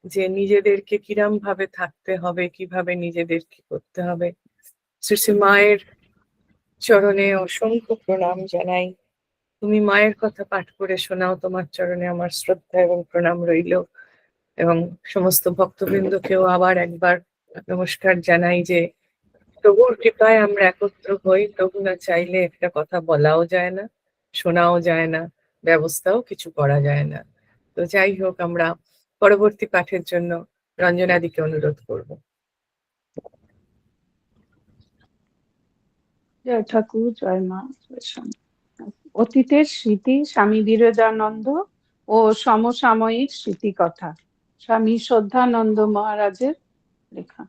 যে নিজেদেরকে কিরম ভাবে থাকতে হবে, কিভাবে নিজেদেরকে করতে হবে। শ্রী শ্রী মায়ের চরণে অসংখ্য প্রণাম জানাই। তুমি মায়ের কথা পাঠ করে শোনাও, তোমার চরণে আমার শ্রদ্ধা এবং প্রণাম রইল। এবং সমস্ত ভক্তবৃন্দকেও আবার একবার নমস্কার জানাই যে তবুও কৃপায় আমরা একত্র হই, তবু না চাইলে একটা কথা বলাও যায় না, শোনাও যায় না, ব্যবস্থাও কিছু করা যায় না। তো যাই হোক, আমরা পরবর্তী পাঠের জন্য রঞ্জনাদিকে অনুরোধ করব। জয় ঠাকুর, জয় মা, জয় স্বামী। অতীতের স্মৃতি স্বামী বিরজানন্দ ও সমসাময়িক স্মৃতিকথা, স্বামী শ্রদ্ধানন্দ মহারাজের লেখা।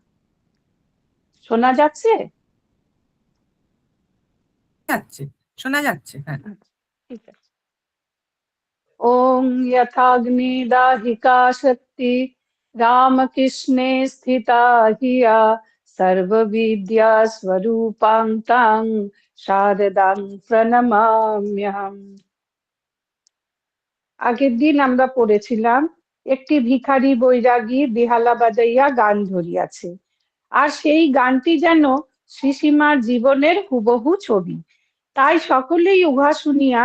শোনা যাচ্ছে? শোনা যাচ্ছে, হ্যাঁ। ঠিক আছে। ওম যথাগ্নি দাহিকা শক্তি রামকৃষ্ণে স্থিতা হিয়া সর্ববিদ্যা স্বরূপাং তাং শারদাং প্রণমাম্যহম। আগের দিন আমরা পড়েছিলাম, একটি ভিখারি বৈরাগী বেহালা বাজাইয়া গান ধরিয়াছে, আর সেই গানটি যেন শ্রীসীমার জীবনের হুবহু ছবি। তাই সকলেই উহা শুনিয়া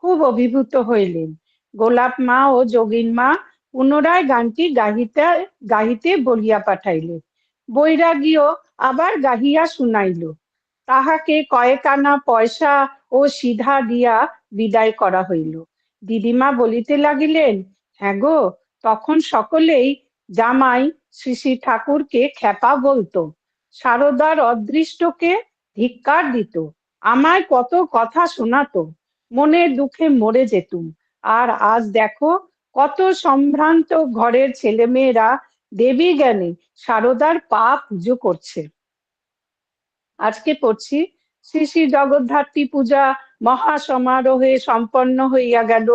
খুব অভিভূত হইলেন। গোলাপ মা ও যোগিন মা পুনরায় গানটি গাহিতে বলিয়া পাঠাইলেন। বৈরাগীও আবার গাহিয়া শুনাইল। তাহাকে কয়েক আনা পয়সা ও সিধা দিয়া বিদায় করা হইল। দিদিমা বলিতে লাগিলেন, হ্যাঁ গো, তখন সকলেই জামাই শ্রী শ্রী ঠাকুরকে খ্যাপা বলতো, সারদার অদৃষ্টকে ধিক্কার দিত, আমায় কত কথা শোনাতো, মনের দুঃখে মরে যেতুম। আর আজ দেখো, কত সম্ভ্রান্ত ঘরের ছেলেমেয়েরা দেবী জ্ঞানে সারদার পা পুজো করছে। আজকে পড়ছি, শ্রী শ্রী জগদ্ধাত্রী পূজা মহা সমারোহে সম্পন্ন হইয়া গেল।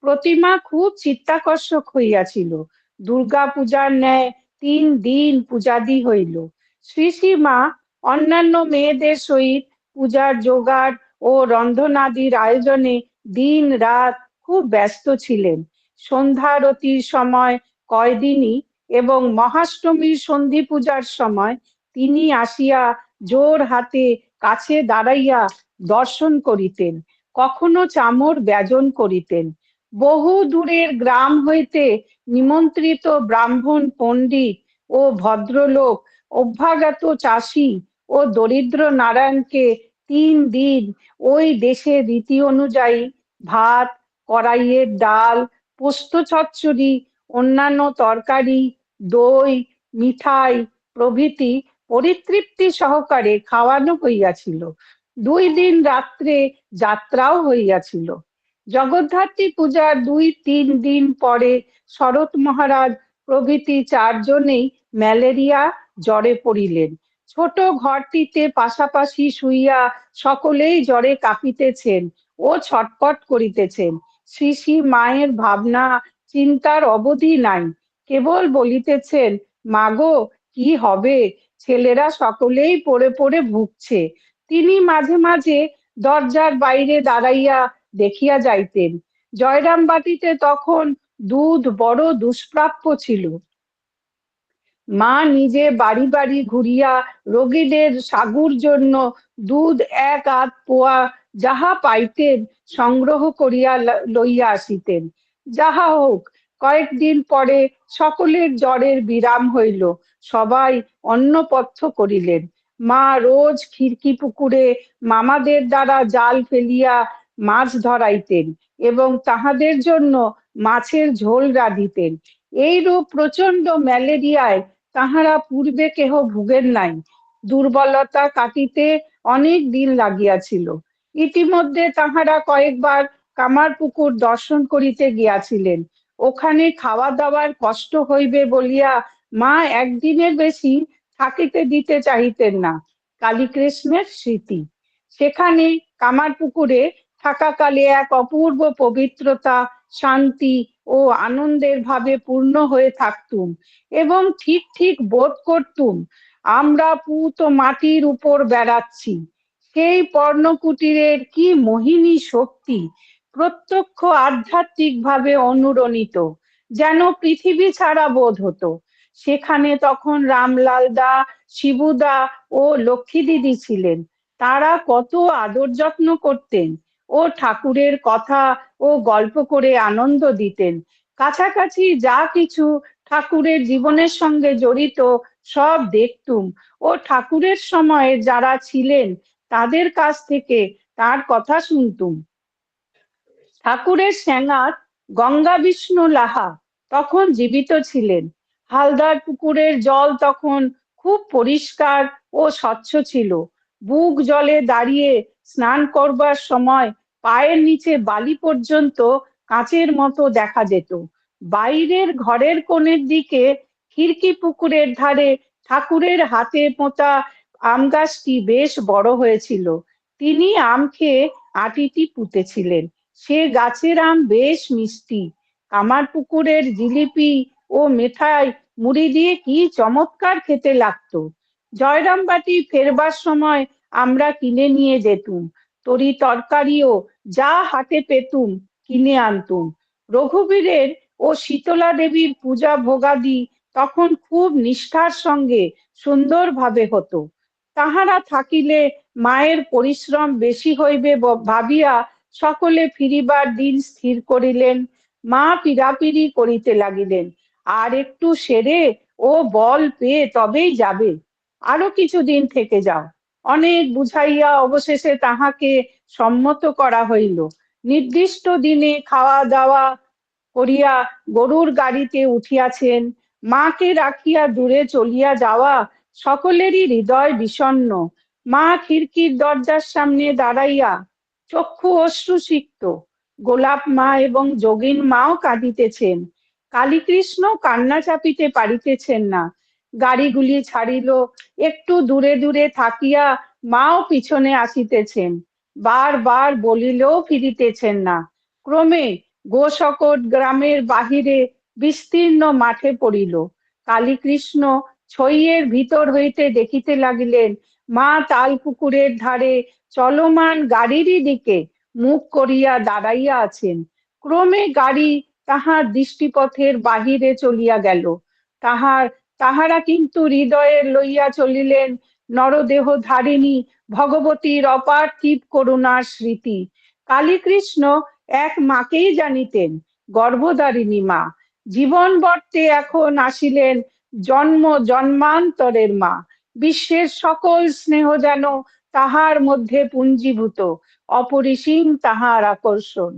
প্রতিমা খুব চিত্তাকর্ষক হইয়াছিল। দুর্গা পূজার ন্যায় 3 দিন পূজাদি হইল। শ্রী শ্রী মা অন্যান্য মেয়েদের সহিত পূজার জোগাড় ও রন্ধনাদির আয়োজনে দিন রাত খুব ব্যস্ত ছিলেন। সন্ধ্যারতির সময় কয়দিনই এবং মহাষ্টমীর সন্ধি পূজার সময় তিনি আসিয়া জোর হাতে কাছে দাঁড়াইয়া দর্শন করিতেন, কখনো চামর ব্যজন করিতেন। বহু দূরের গ্রাম হইতে নিমন্ত্রিত ব্রাহ্মণ পণ্ডিত ও ভদ্রলোক, অভ্যাগত চাষি ও দরিদ্র নারায়ণকে 3 দিন ওই দেশের রীতি অনুযায়ী ভাত, কড়াইয়ের ডাল, পোস্ত চচ্চড়ি, অন্যান্য তরকারি, দই, মিঠাই প্রভৃতি পরিতৃপ্তি সহকারে খাওয়ানো হইয়াছিল। 2 দিন রাত্রে যাত্রাও হইয়াছিল। জগদ্ধাত্রী পূজার 2-3 দিন পরে শরৎ মহারাজ প্রভৃতি 4 জনেই ম্যালেরিয়া জ্বরে পড়িলেন। ছোট ঘরটিতে পাশাপাশি শুইয়া সকলেই জ্বরে কাঁপিতেছেন ও ছটপট করিতেছেন। শ্রী শ্রী মায়ের ভাবনা চিন্তার অবধি নাই, কেবল বলিতেছেন, মাগো কি হবে, ছেলেরা সকলেই পড়ে পড়ে ভুগছে। তিনি মাঝে মাঝে দরজার বাইরে দাঁড়াইয়া দেখিয়া যাইতেন। জয়রামবাটিতে তখন দুধ বড় দুষ্প্রাপ্য ছিল। মা নিজে বাড়ি বাড়ি ঘুরিয়া রোগীদের সাগুর জন্য দুধ 1-8 পোয়া যাহা পাইতেন সংগ্রহ করিয়া লইয়া আসিতেন। যাহা হোক, কয়েকদিন পরে সকলের জ্বরের বিরাম হইল, সবাই অন্নপথ্য করিলেন। মা রোজ খিড়কি পুকুরে মামাদের দ্বারা জাল ফেলিয়া মাছ ধরাইতেন এবং তাহাদের জন্য মাছের ঝোল রাঁধিতেন। এইরূপ প্রচন্ড ম্যালেরিয়ায় তাহারা পূর্বে কেহ ভুগেন নাই। দুর্বলতা কাটিতে অনেক দিন লাগিয়াছিল। ইতিমধ্যে তাহারা কয়েকবার কামারপুকুর দর্শন করিতে গিয়াছিলেন। ওখানে খাওয়া দাওয়ার কষ্ট হইবে বলিয়া মা একদিনের বেশি থাকিতে দিতে চাহিতেন না। কালীকৃষ্ণের স্মৃতি। সেখানে কামারপুকুরে থাকাকালে এক অপূর্ব পবিত্রতা, শান্তি ও আনন্দের ভাবে পূর্ণ হয়ে থাকতুম এবং ঠিক ঠিক বোধ করতুম আমরা পুত মাটির উপর বেড়াচ্ছি। সেই পর্ণকুটিরের কি মোহিনী শক্তি, প্রত্যক্ষ আধ্যাত্মিক ভাবে অনুরণিত, যেন পৃথিবী ছাড়া বোধ হতো। সেখানে তখন রামলাল দা, শিবুদা ও লক্ষ্মী দিদি ছিলেন। তারা কত আদর যত্ন করতেন ও ঠাকুরের কথা ও গল্প করে আনন্দ দিতেন। কাছাকাছি যা কিছু ঠাকুরের জীবনের সঙ্গে জড়িত সব দেখতুম ও ঠাকুরের সময়ে যারা ছিলেন তাদের কাছ থেকে তার কথা শুনতুম। ঠাকুরের সেনাত গঙ্গা বিষ্ণু লাহা তখন জীবিত ছিলেন। হালদার পুকুরের জল তখন খুব পরিষ্কার ও স্বচ্ছ ছিল। বুক জলে দাঁড়িয়ে স্নান করবার সময় পায়ের নিচে বালি পর্যন্ত কাঁচের মতো দেখা যেত। বাইরের ঘরের কোণের দিকে খিড়কি পুকুরের ধারে ঠাকুরের হাতে পোঁতা আম গাছটি বেশ বড় হয়েছিল। তিনি আম খেয়ে আটিটি পুঁতেছিলেন। সে গাছের আম বেশ মিষ্টি। কামার পুকুরের জিলিপি ও মেঠাই মুড়ি দিয়ে কি চমৎকার খেতে লাগতো। জয়রামবাটি ফেরবার সময় আমরা কিনে নিয়ে যেতুম। তরি তরকারিও যা হাতে পেতুম কিনে আনতুম। রঘুবীরের ও শীতলা দেবীর পূজা ভোগাদি তখন খুব নিষ্ঠার সঙ্গে সুন্দরভাবে হতো। তাহারা থাকিলে মায়ের পরিশ্রম বেশি হইবে ভাবিয়া সকলে ফিরিবার দিন স্থির করিলেন। মা পীড়াপিড়ি করিতে লাগিলেন, আর একটু সেরে ও বল পেয়ে তবেই যাবে, আরো কিছুদিন থেকে যাও। অনেক বুঝাইয়া অবশেষে তাহাকে সম্মত করা হইল। নির্দিষ্ট দিনে খাওয়া দাওয়া করিয়া গরুর গাড়িতে উঠিয়াছেন। মাকে রাখিয়া দূরে চলিয়া যাওয়া সকলেরই হৃদয় বিষণ্ণ। মা খিড়কির দরজার সামনে দাঁড়াইয়া চক্ষু অশ্রুসিক্ত। গোলাপ মা এবং যোগিন মাও কাঁদিতেছেন। কালীকৃষ্ণ কান্না চাপিতে পারিতেছেন না। গাড়িগুলি ছাড়িল, একটু দূরে দূরে থাকিয়া মাও পিছনে আসিতেছেন। বারবার বলিলেও ফিরিতেছেন না। ক্রমে গোশকট গ্রামের বাহিরে বিস্তীর্ণ মাঠে পড়িল। কালীকৃষ্ণ ছইয়ের ভিতর হইতে দেখিতে লাগিলেন মা তাল পুকুরের ধারে চলমান গাড়িরই দিকে মুখ করিয়া দাঁড়াইয়া আছেন। ক্রমে গাড়ি তাহার দৃষ্টিপথের বাহিরে চলিয়া গেল। তাহারা কিন্তু হৃদয়ে লইয়া চলিলেন নরদেহ ধারিণী ভগবতীর অপার্থিব করুণার স্মৃতি। কালীকৃষ্ণ এক মাকেই জানিতেন, গর্ভধারিণী মা। জীবন বর্তে এখন আসিলেন জন্মান্তরের মা। বিশ্বের সকল স্নেহ যেন তাহার মধ্যে পুঞ্জীভূত, অপরিসীম তাহার আকর্ষণ।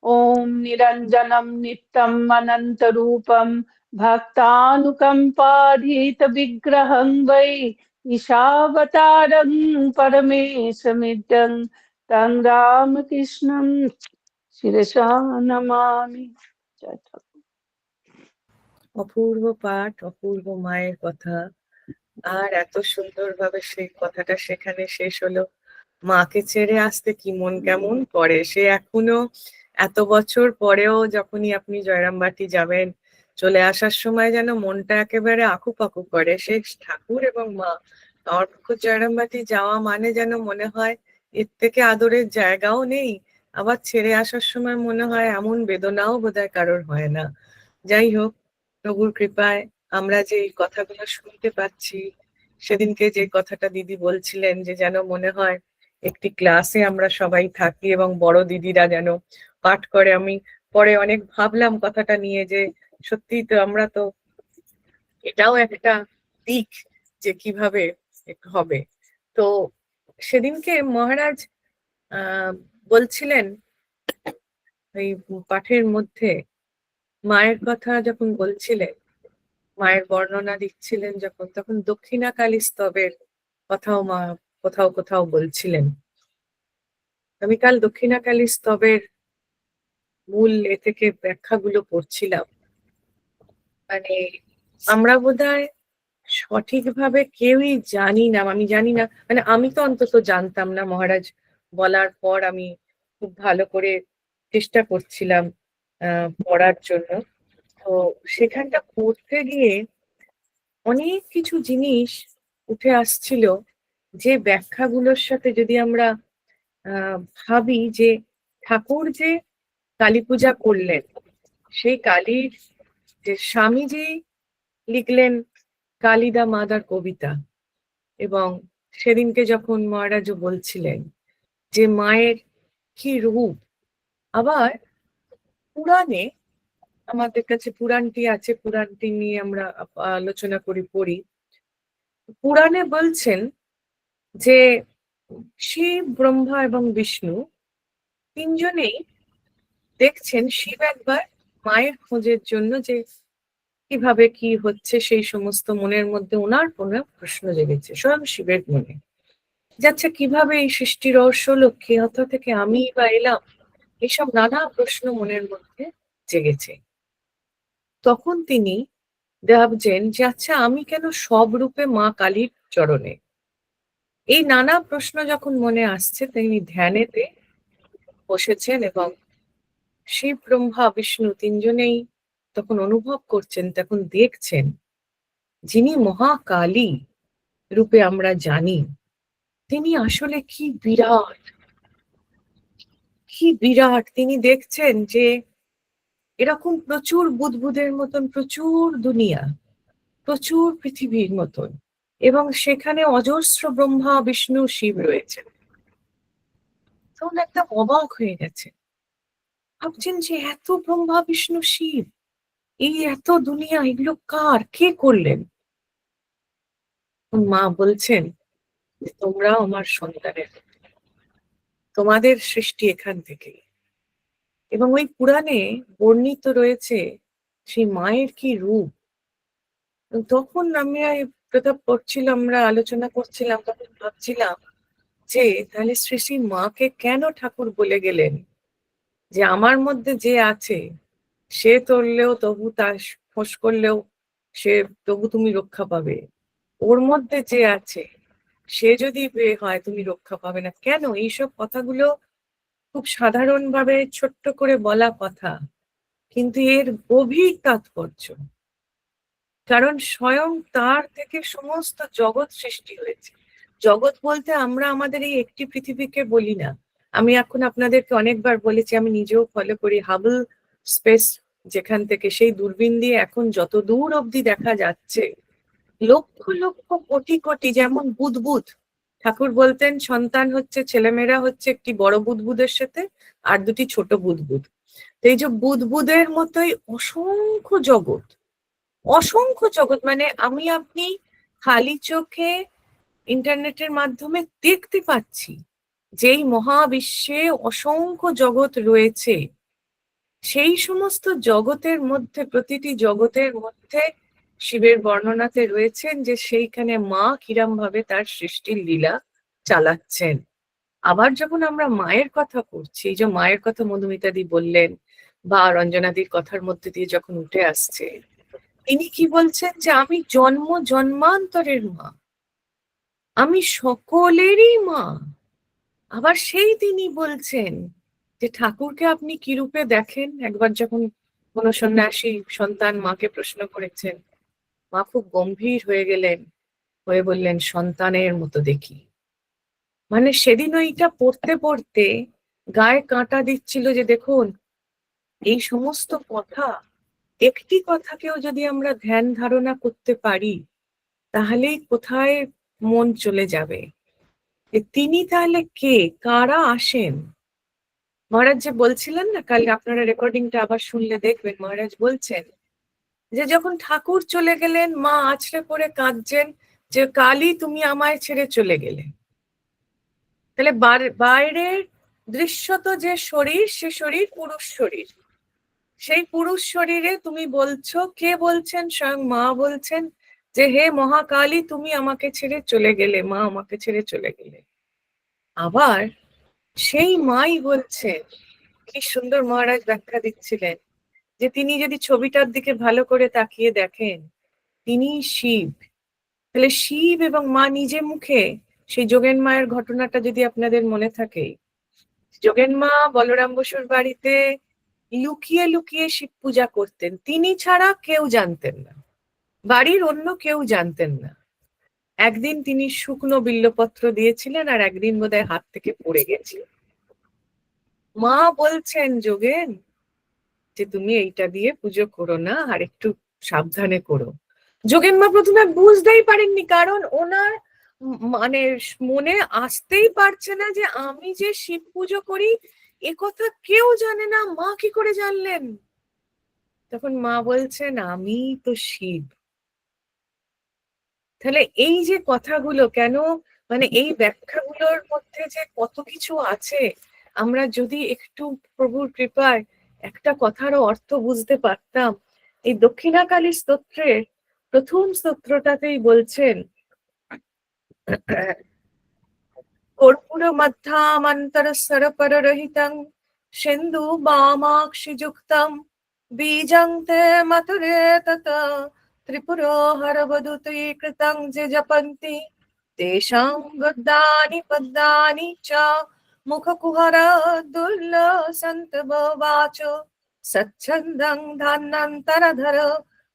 ওম নিরঞ্জনম নিত্যম অনন্ত রূপম ভক্তানুকম্পাধীত বিগ্রহং বৈ ঈশাবতারং পরমেশমিদং তং রামকৃষ্ণং শিরসা নমামি। জয় ঠাকুর। অপূর্ব পাঠ, অপূর্ব মায়ের কথা, আর এত সুন্দরভাবে সেই কথাটা সেখানে শেষ হলো। মাকে ছেড়ে আসতে কি মন কেমন করে, সে এখনো এত বছর পরেও যখনই আপনি জয়রামবাটি যাবেন, চলে আসার সময় যেন মনটা একেবারে আকুপাকু করে। সে ঠাকুর এবং মা, আমার পক্ষে জয়রামবাটি যাওয়া মানে যেন মনে হয় এর থেকে আদরের জায়গাও নেই। আবার ছেড়ে আসার সময় মনে হয় এমন বেদনাও বোধহয় কারোর হয় না। যাই হোক, প্রভুর কৃপায় আমরা যে এই কথাগুলো শুনতে পাচ্ছি, সেদিনকে যে কথাটা দিদি বলছিলেন যে যেন মনে হয় একটি ক্লাসে আমরা সবাই থাকি এবং বড় দিদিরা যেন পাঠ করে। আমি পরে অনেক ভাবলাম কথাটা নিয়ে যে সত্যি তো আমরা তো, এটাও একটা দিক যে কিভাবে হবে। তো সেদিনকে মহারাজ বলছিলেন এই পাঠের মধ্যে মায়ের কথা যখন বলছিলেন, মায়ের বর্ণনা দিচ্ছিলেন যখন, তখন দক্ষিণাকালী স্তবের কথাও মা কোথাও কোথাও বলছিলেন। আমি কাল দক্ষিণাকালী স্তবের মূল এ থেকে ব্যাখ্যাগুলো পড়ছিলাম। মানে আমরা বোধহয় সঠিকভাবে কেউই জানি না, আমি জানি না, মানে আমি তো অন্তত জানতাম না। মহারাজ বলার পর আমি খুব ভালো করে চেষ্টা করছিলাম পড়ার জন্য। তো সেখানটা পড়তে গিয়ে অনেক কিছু জিনিস উঠে আসছিল, যে ব্যাখ্যাগুলোর সাথে যদি আমরা ভাবি যে ঠাকুর যে কালী পূজা করলেন, সেই কালীর যে স্বামীজি লিখলেন কালিদা মাদার কবিতা, এবং সেদিনকে যখন মহারাজও বলছিলেন যে মায়ের কি রূপ। আবার পুরাণে, আমাদের কাছে পুরাণটি আছে, পুরাণটি নিয়ে আমরা আলোচনা করি, পড়ি। পুরাণে বলছেন যে শিব, ব্রহ্মা এবং বিষ্ণু তিনজনেই দেখছেন শিব একবার মায়ের খোঁজের জন্য, যে কিভাবে কি হচ্ছে সেই সমস্ত মনের মধ্যে ওনার কোনো প্রশ্ন জেগেছে স্বয়ং শিবের মনে, যাচ্ছে কিভাবে এই সৃষ্টি রহস্য লক্ষ্যে হত থেকে আমি বা এলাম, এইসব নানা প্রশ্ন মনের মধ্যে জেগেছে। তখন তিনি ভাবছেন যে আচ্ছা আমি কেন সব রূপে মা কালীর চরণে। এই নানা প্রশ্ন যখন মনে আসছে তিনি ধ্যানেতে বসেছেন এবং শিব, ব্রহ্মা, বিষ্ণু তিনজনেই তখন অনুভব করছেন, তখন দেখছেন যিনি মহাকালী রূপে আমরা জানি, তিনি আসলে কি বিরাট, কি বিরাট। তিনি দেখছেন যে এরকম প্রচুর বুদ্বুদের মতন প্রচুর দুনিয়া, প্রচুর পৃথিবীর মতন, এবং সেখানে অজস্র ব্রহ্মা, বিষ্ণু, শিব রয়েছেন। তখন একদম অবাক হয়ে গেছে, ভাবছেন যে এত ব্রহ্মা, বিষ্ণু, শিব, এই এত দুনিয়া, এগুলো কার, কে করলেন? মা বলছেন যে তোমরা আমার সন্তানের, তোমাদের সৃষ্টি এখান থেকে। এবং ওই পুরাণে বর্ণিত রয়েছে সেই মায়ের কি রূপ। তখন আমরা প্রতাপ পড়ছিলাম, আমরা আলোচনা করছিলাম, তখন ভাবছিলাম যে তাহলে শ্রী শ্রী মাকে কেন ঠাকুর বলে গেলেন যে আমার মধ্যে যে আছে সে তরলেও তবু তার ফোঁস করলেও সে তবু তুমি রক্ষা পাবে, ওর মধ্যে যে আছে সে যদি হয় তুমি রক্ষা পাবে না কেন? এইসব কথাগুলো খুব সাধারণভাবে ছোট্ট করে বলা কথা, কিন্তু এর গভীর তাৎপর্য। কারণ স্বয়ং তার থেকে সমস্ত জগৎ সৃষ্টি হয়েছে। জগৎ বলতে আমরা আমাদের এই একটি পৃথিবীকে বলি না। আমি এখন আপনাদেরকে অনেকবার বলেছি, আমি নিজেও ফলো করি হাবল স্পেস, যেখান থেকে সেই দূরবীন দিয়ে এখন যত দূর অব্দি দেখা যাচ্ছে, লক্ষ লক্ষ কোটি কোটি, যেমন বুদবুদ, ঠাকুর বলতেন সন্তান হচ্ছে, ছেলেমেয়েরা হচ্ছে একটি বড় বুদবুদের সাথে আর দুটি ছোট বুদবুদ। তো এই যে বুদবুদের মতোই অসংখ্য জগৎ, অসংখ্য জগৎ, মানে আমি আপনি খালি চোখে ইন্টারনেটের মাধ্যমে দেখতে পাচ্ছি যেই মহাবিশ্বে অসংখ্য জগৎ রয়েছে। সেই সমস্ত জগতের মধ্যে, প্রতিটি জগতের মধ্যে শিবের বর্ণনাতে রয়েছেন যে সেইখানে মা কিরম ভাবে তার সৃষ্টির লীলা চালাচ্ছেন। আবার যখন আমরা মায়ের কথা করছি, এই যে মায়ের কথা মধুমিতাদি বললেন বা রঞ্জনাদির কথার মধ্যে দিয়ে যখন উঠে আসছে, তিনি কি বলছেন যে আমি জন্ম জন্মান্তরের মা, আমি সকলেরই মা। আবার সেই তিনি বলছেন যে ঠাকুরকে আপনি কি রূপে দেখেন। একবার যখন কোন সন্ন্যাসী সন্তান মাকে প্রশ্ন করেছেন, মা খুব গম্ভীর হয়ে গেলেন, হয়ে বললেন সন্তানের মতো দেখি। মানে সেদিন ওইটা পড়তে পড়তে গায়ে কাঁটা দিচ্ছিল যে দেখুন এই সমস্ত কথা, একটি কথাকেও যদি আমরা ধ্যান ধারণা করতে পারি তাহলেই কোথায় মন চলে যাবে। যে তিনি তাহলে কে, কারা আসেন। মহারাজ যে বলছিলেন না, কাল আপনারা রেকর্ডিংটা আবার শুনলে দেখবেন, মহারাজ বলছেন যে যখন ঠাকুর চলে গেলেন মা আছড়ে পড়ে কাঁদছেন যে কালী তুমি আমায় ছেড়ে চলে গেলে। তাহলে বাইরের দৃশ্যত যে শরীর, সে শরীর পুরুষ শরীর, সেই পুরুষ শরীরে তুমি বলছো, কে বলছেন? স্বয়ং মা বলছেন যে হে মহাকালী তুমি আমাকে ছেড়ে চলে গেলে, মা আমাকে ছেড়ে চলে গেলে। আবার সেই মাই বলছেন, কি সুন্দর মহারাজ ব্যাখ্যা দিচ্ছিলেন, যে তিনি যদি ছবিটার দিকে ভালো করে তাকিয়ে দেখেন তিনি শিব। তাহলে শিব এবং মা নিজে মুখে, সেই যোগেন মায়ের ঘটনাটা যদি আপনাদের মনে থাকে, যোগেন মা বলরাম বসুর বাড়িতে লুকিয়ে লুকিয়ে শিব পূজা করতেন, তিনি ছাড়া কেউ জানতেন না, বাড়ির অন্য কেউ জানতেন না। একদিন তিনি শুকনো বিল্লপত্র দিয়েছিলেন আর একদিন বোধহয় হাত থেকে পড়ে গেছিল। মা বলছেন যোগেন যে তুমি এইটা দিয়ে পুজো করো না, আর একটু সাবধানে করো। যোগেন মা প্রথমে বুঝতেই পারেননি, কারণ ওনার মানে মনে আসতেই পারছে না যে আমি যে শিব পুজো করি এ কথা কেউ জানে না, মা কি করে জানলেন? তখন মা বলছেন আমি তো শিব। তাহলে এই যে কথাগুলো কেন, মানে এই ব্যাখ্যাগুলোর মধ্যে যে কত কিছু আছে, আমরা যদি একটু প্রভুর কৃপায় একটা কথারও অর্থ বুঝতে পারতাম। এই দক্ষিণাকালী স্তোত্রের প্রথম স্তোত্রটাতেই বলছেন, কর্পূর মধ্যামন্তর সরপরহিতং সিন্ধু বামাক্ষি যুক্তম বীজং তে মথুরে তত ত্রিপুরো হরবদুতী কৃতং যে জপন্তি তেষাং গদ্দানি পদ্মানি চ মুখকুহরা দুর্লসন্ত বাচ সচ্ছন্দং ধান্যন্তরধর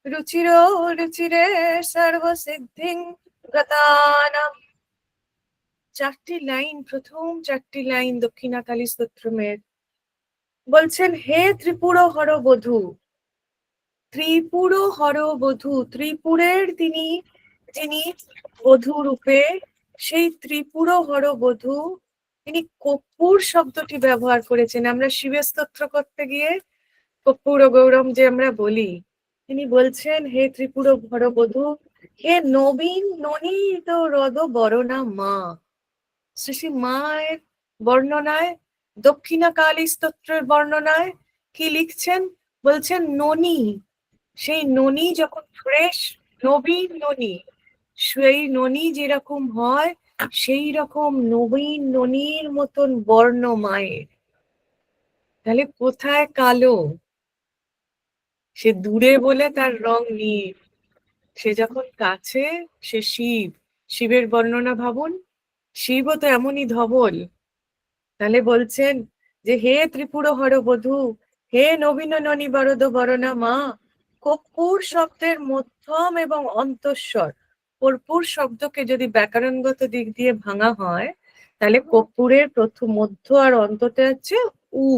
রুচিরো রুচিরে সর্বসিদ্ধিং গতানাম। চারটি লাইন, প্রথম চারটি লাইন দক্ষিণাকালী স্তোত্রমের বলছেন, হে ত্রিপুর হরবধূ, ত্রিপুর হরবধূ, ত্রিপুরের তিনি যিনি বধূ রূপে, সেই ত্রিপুর হরবধূ তিনি কর্পূর শব্দটি ব্যবহার করেছেন। আমরা শিবের স্তোত্র করতে গিয়ে কর্পূর গৌরম যে আমরা বলি, তিনি বলছেন হে ত্রিপুর হরবধূ, হে নবীন ননীত রদ বরণা মা। শ্রী মায়ের বর্ণনায়, দক্ষিণাকালী স্তোত্রের বর্ণনায় কি লিখছেন, বলছেন ননী, সেই ননী যখন ফ্রেশ নবীন ননী, সেই ননী যেরকম হয় সেই রকম নবীন ননীর মতন বর্ণ মায়ের। তাহলে কোথায় কালো? সে দূরে বলে তার রং নীল, সে যখন কাছে সে শিব। শিবের বর্ণনা ভাবুন, শিবও তো এমনই ধবল। তাহলে বলছেন যে হে ত্রিপুর হরবধূ, হে নবীন ননী বরদ বরণা মা। কর্পূর শব্দের মধ্যম এবং অন্তঃস্বর, কর্পূর শব্দকে যদি ব্যাকরণগত দিক দিয়ে ভাঙা হয়, তাহলে কর্পূরের প্রথম মধ্য আর অন্ততে হচ্ছে উ,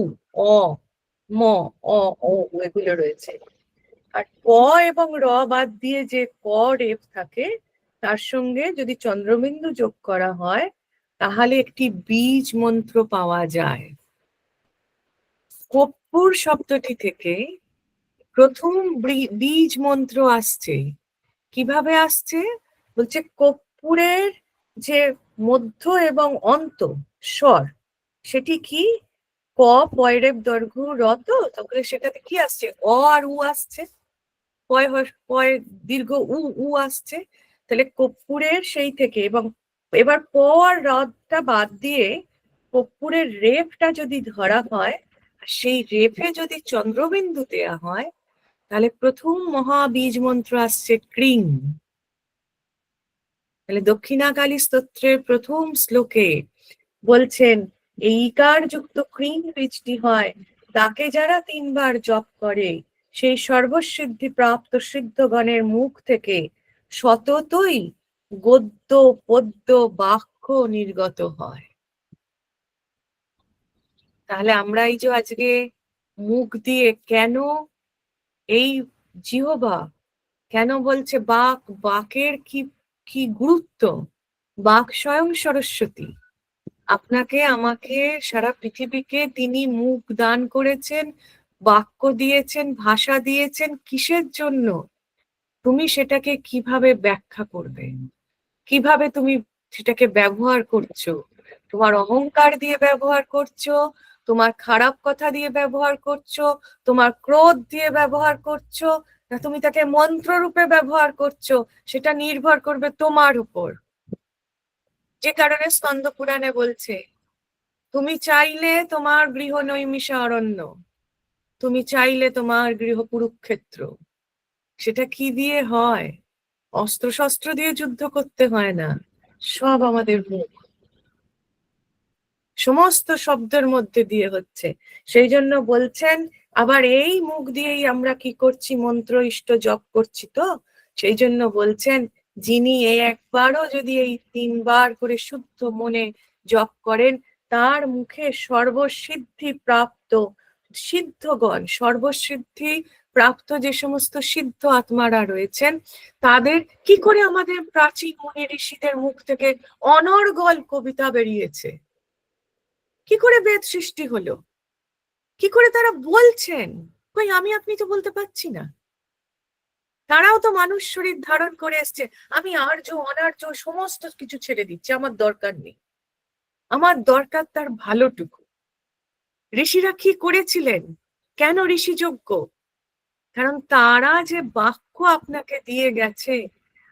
অ, ম, অ, ও, এগুলো রয়েছে। আর ক এবং র বাদ দিয়ে যে ক রেফ থাকে, তার সঙ্গে যদি চন্দ্রবিন্দু যোগ করা হয় তাহলে একটি বীজ মন্ত্র পাওয়া যায়। কর্পূর শব্দটি থেকে প্রথম বীজ মন্ত্র আসছে। কিভাবে আসছে? বলছে কর্পূরের যে মধ্য এবং অন্ত স্বর, সেটি কি? ক পয়রেব দৈর্ঘ্য রত, তাহলে সেটাতে কি আসছে? অ আর উ আসছে। পয় দীর্ঘ উ আসছে। তাহলে কর্পূরের সেই থেকে, এবং এবার প আর রদটা বাদ দিয়ে কর্পূরের রেফটা যদি ধরা হয়, সেই রেফে যদি চন্দ্রবিন্দু দেয়া হয়, তাহলে প্রথম মহাবীজ মন্ত্র আসছে ক্রিং। তাহলে দক্ষিণাকালী স্তোত্রের প্রথম শ্লোকে বলছেন এই ইকার যুক্ত ক্রিং বীজটি হয়, তাকে যারা 3 বার জপ করে সেই সর্বসিদ্ধি প্রাপ্ত সিদ্ধগণের মুখ থেকে সততই গদ্য পদ্য বাক্য নির্গত হয়। তাহলে আমরা এই যে আজকে মুখ দিয়ে কেন এই জিহ্বা, কেন বলছে বাক, বাকের কি কি গুরুত্ব? বাক স্বয়ং সরস্বতী। আপনাকে আমাকে সারা পৃথিবীকে তিনি মুখ দান করেছেন, বাক্য দিয়েছেন, ভাষা দিয়েছেন। কিসের জন্য? তুমি সেটাকে কিভাবে ব্যাখ্যা করবে, কিভাবে তুমি সেটাকে ব্যবহার করছো? তোমার অহংকার দিয়ে ব্যবহার করছো, তোমার খারাপ কথা দিয়ে ব্যবহার করছো, তোমার ক্রোধ দিয়ে ব্যবহার করছো, না তুমি তাকে মন্ত্র রূপে ব্যবহার করছো, সেটা নির্ভর করবে তোমার উপর। যে কারণে স্কন্দ পুরাণে বলছে তুমি চাইলে তোমার গৃহ নৈমিষা অরণ্য, তুমি চাইলে তোমার গৃহ কুরুক্ষেত্র। সেটা কি দিয়ে হয়? অস্ত্র শস্ত্র দিয়ে যুদ্ধ করতে হয় না, সব আমাদের মুখ, সমস্ত শব্দের মধ্যে দিয়ে হচ্ছে। সেই জন্য বলছেন আবার এই মুখ দিয়েই আমরা কি করছি? মন্ত্র ইষ্ট জপ করছি। তো সেই জন্য বলছেন যিনি একবারও যদি এই 3 বার করে শুদ্ধ মনে জপ করেন, তার মুখে সর্বসিদ্ধি প্রাপ্ত সিদ্ধগণ, সর্বসিদ্ধি প্রাপ্ত যে সমস্ত সিদ্ধ আত্মারা রয়েছেন, তাদের কি করে আমাদের প্রাচীন মুনি ঋষিদের মুখ থেকে অনর্গল কবিতা বেরিয়েছে? কি করে বেদ সৃষ্টি হলো? কি করে তারা বলছেন? কই আমি আপনি তো বলতে পারছি না। তারাও তো মানুষ শরীর ধারণ করে এসছে। আমি আর্য অনার্য সমস্ত কিছু ছেড়ে দিচ্ছি, আমার দরকার নেই, আমার দরকার তার ভালোটুকু। ঋষিরা কি করেছিলেন? কেন ঋষিযজ্ঞ? কারণ তারা যে বাক্য আপনাকে দিয়ে গেছে,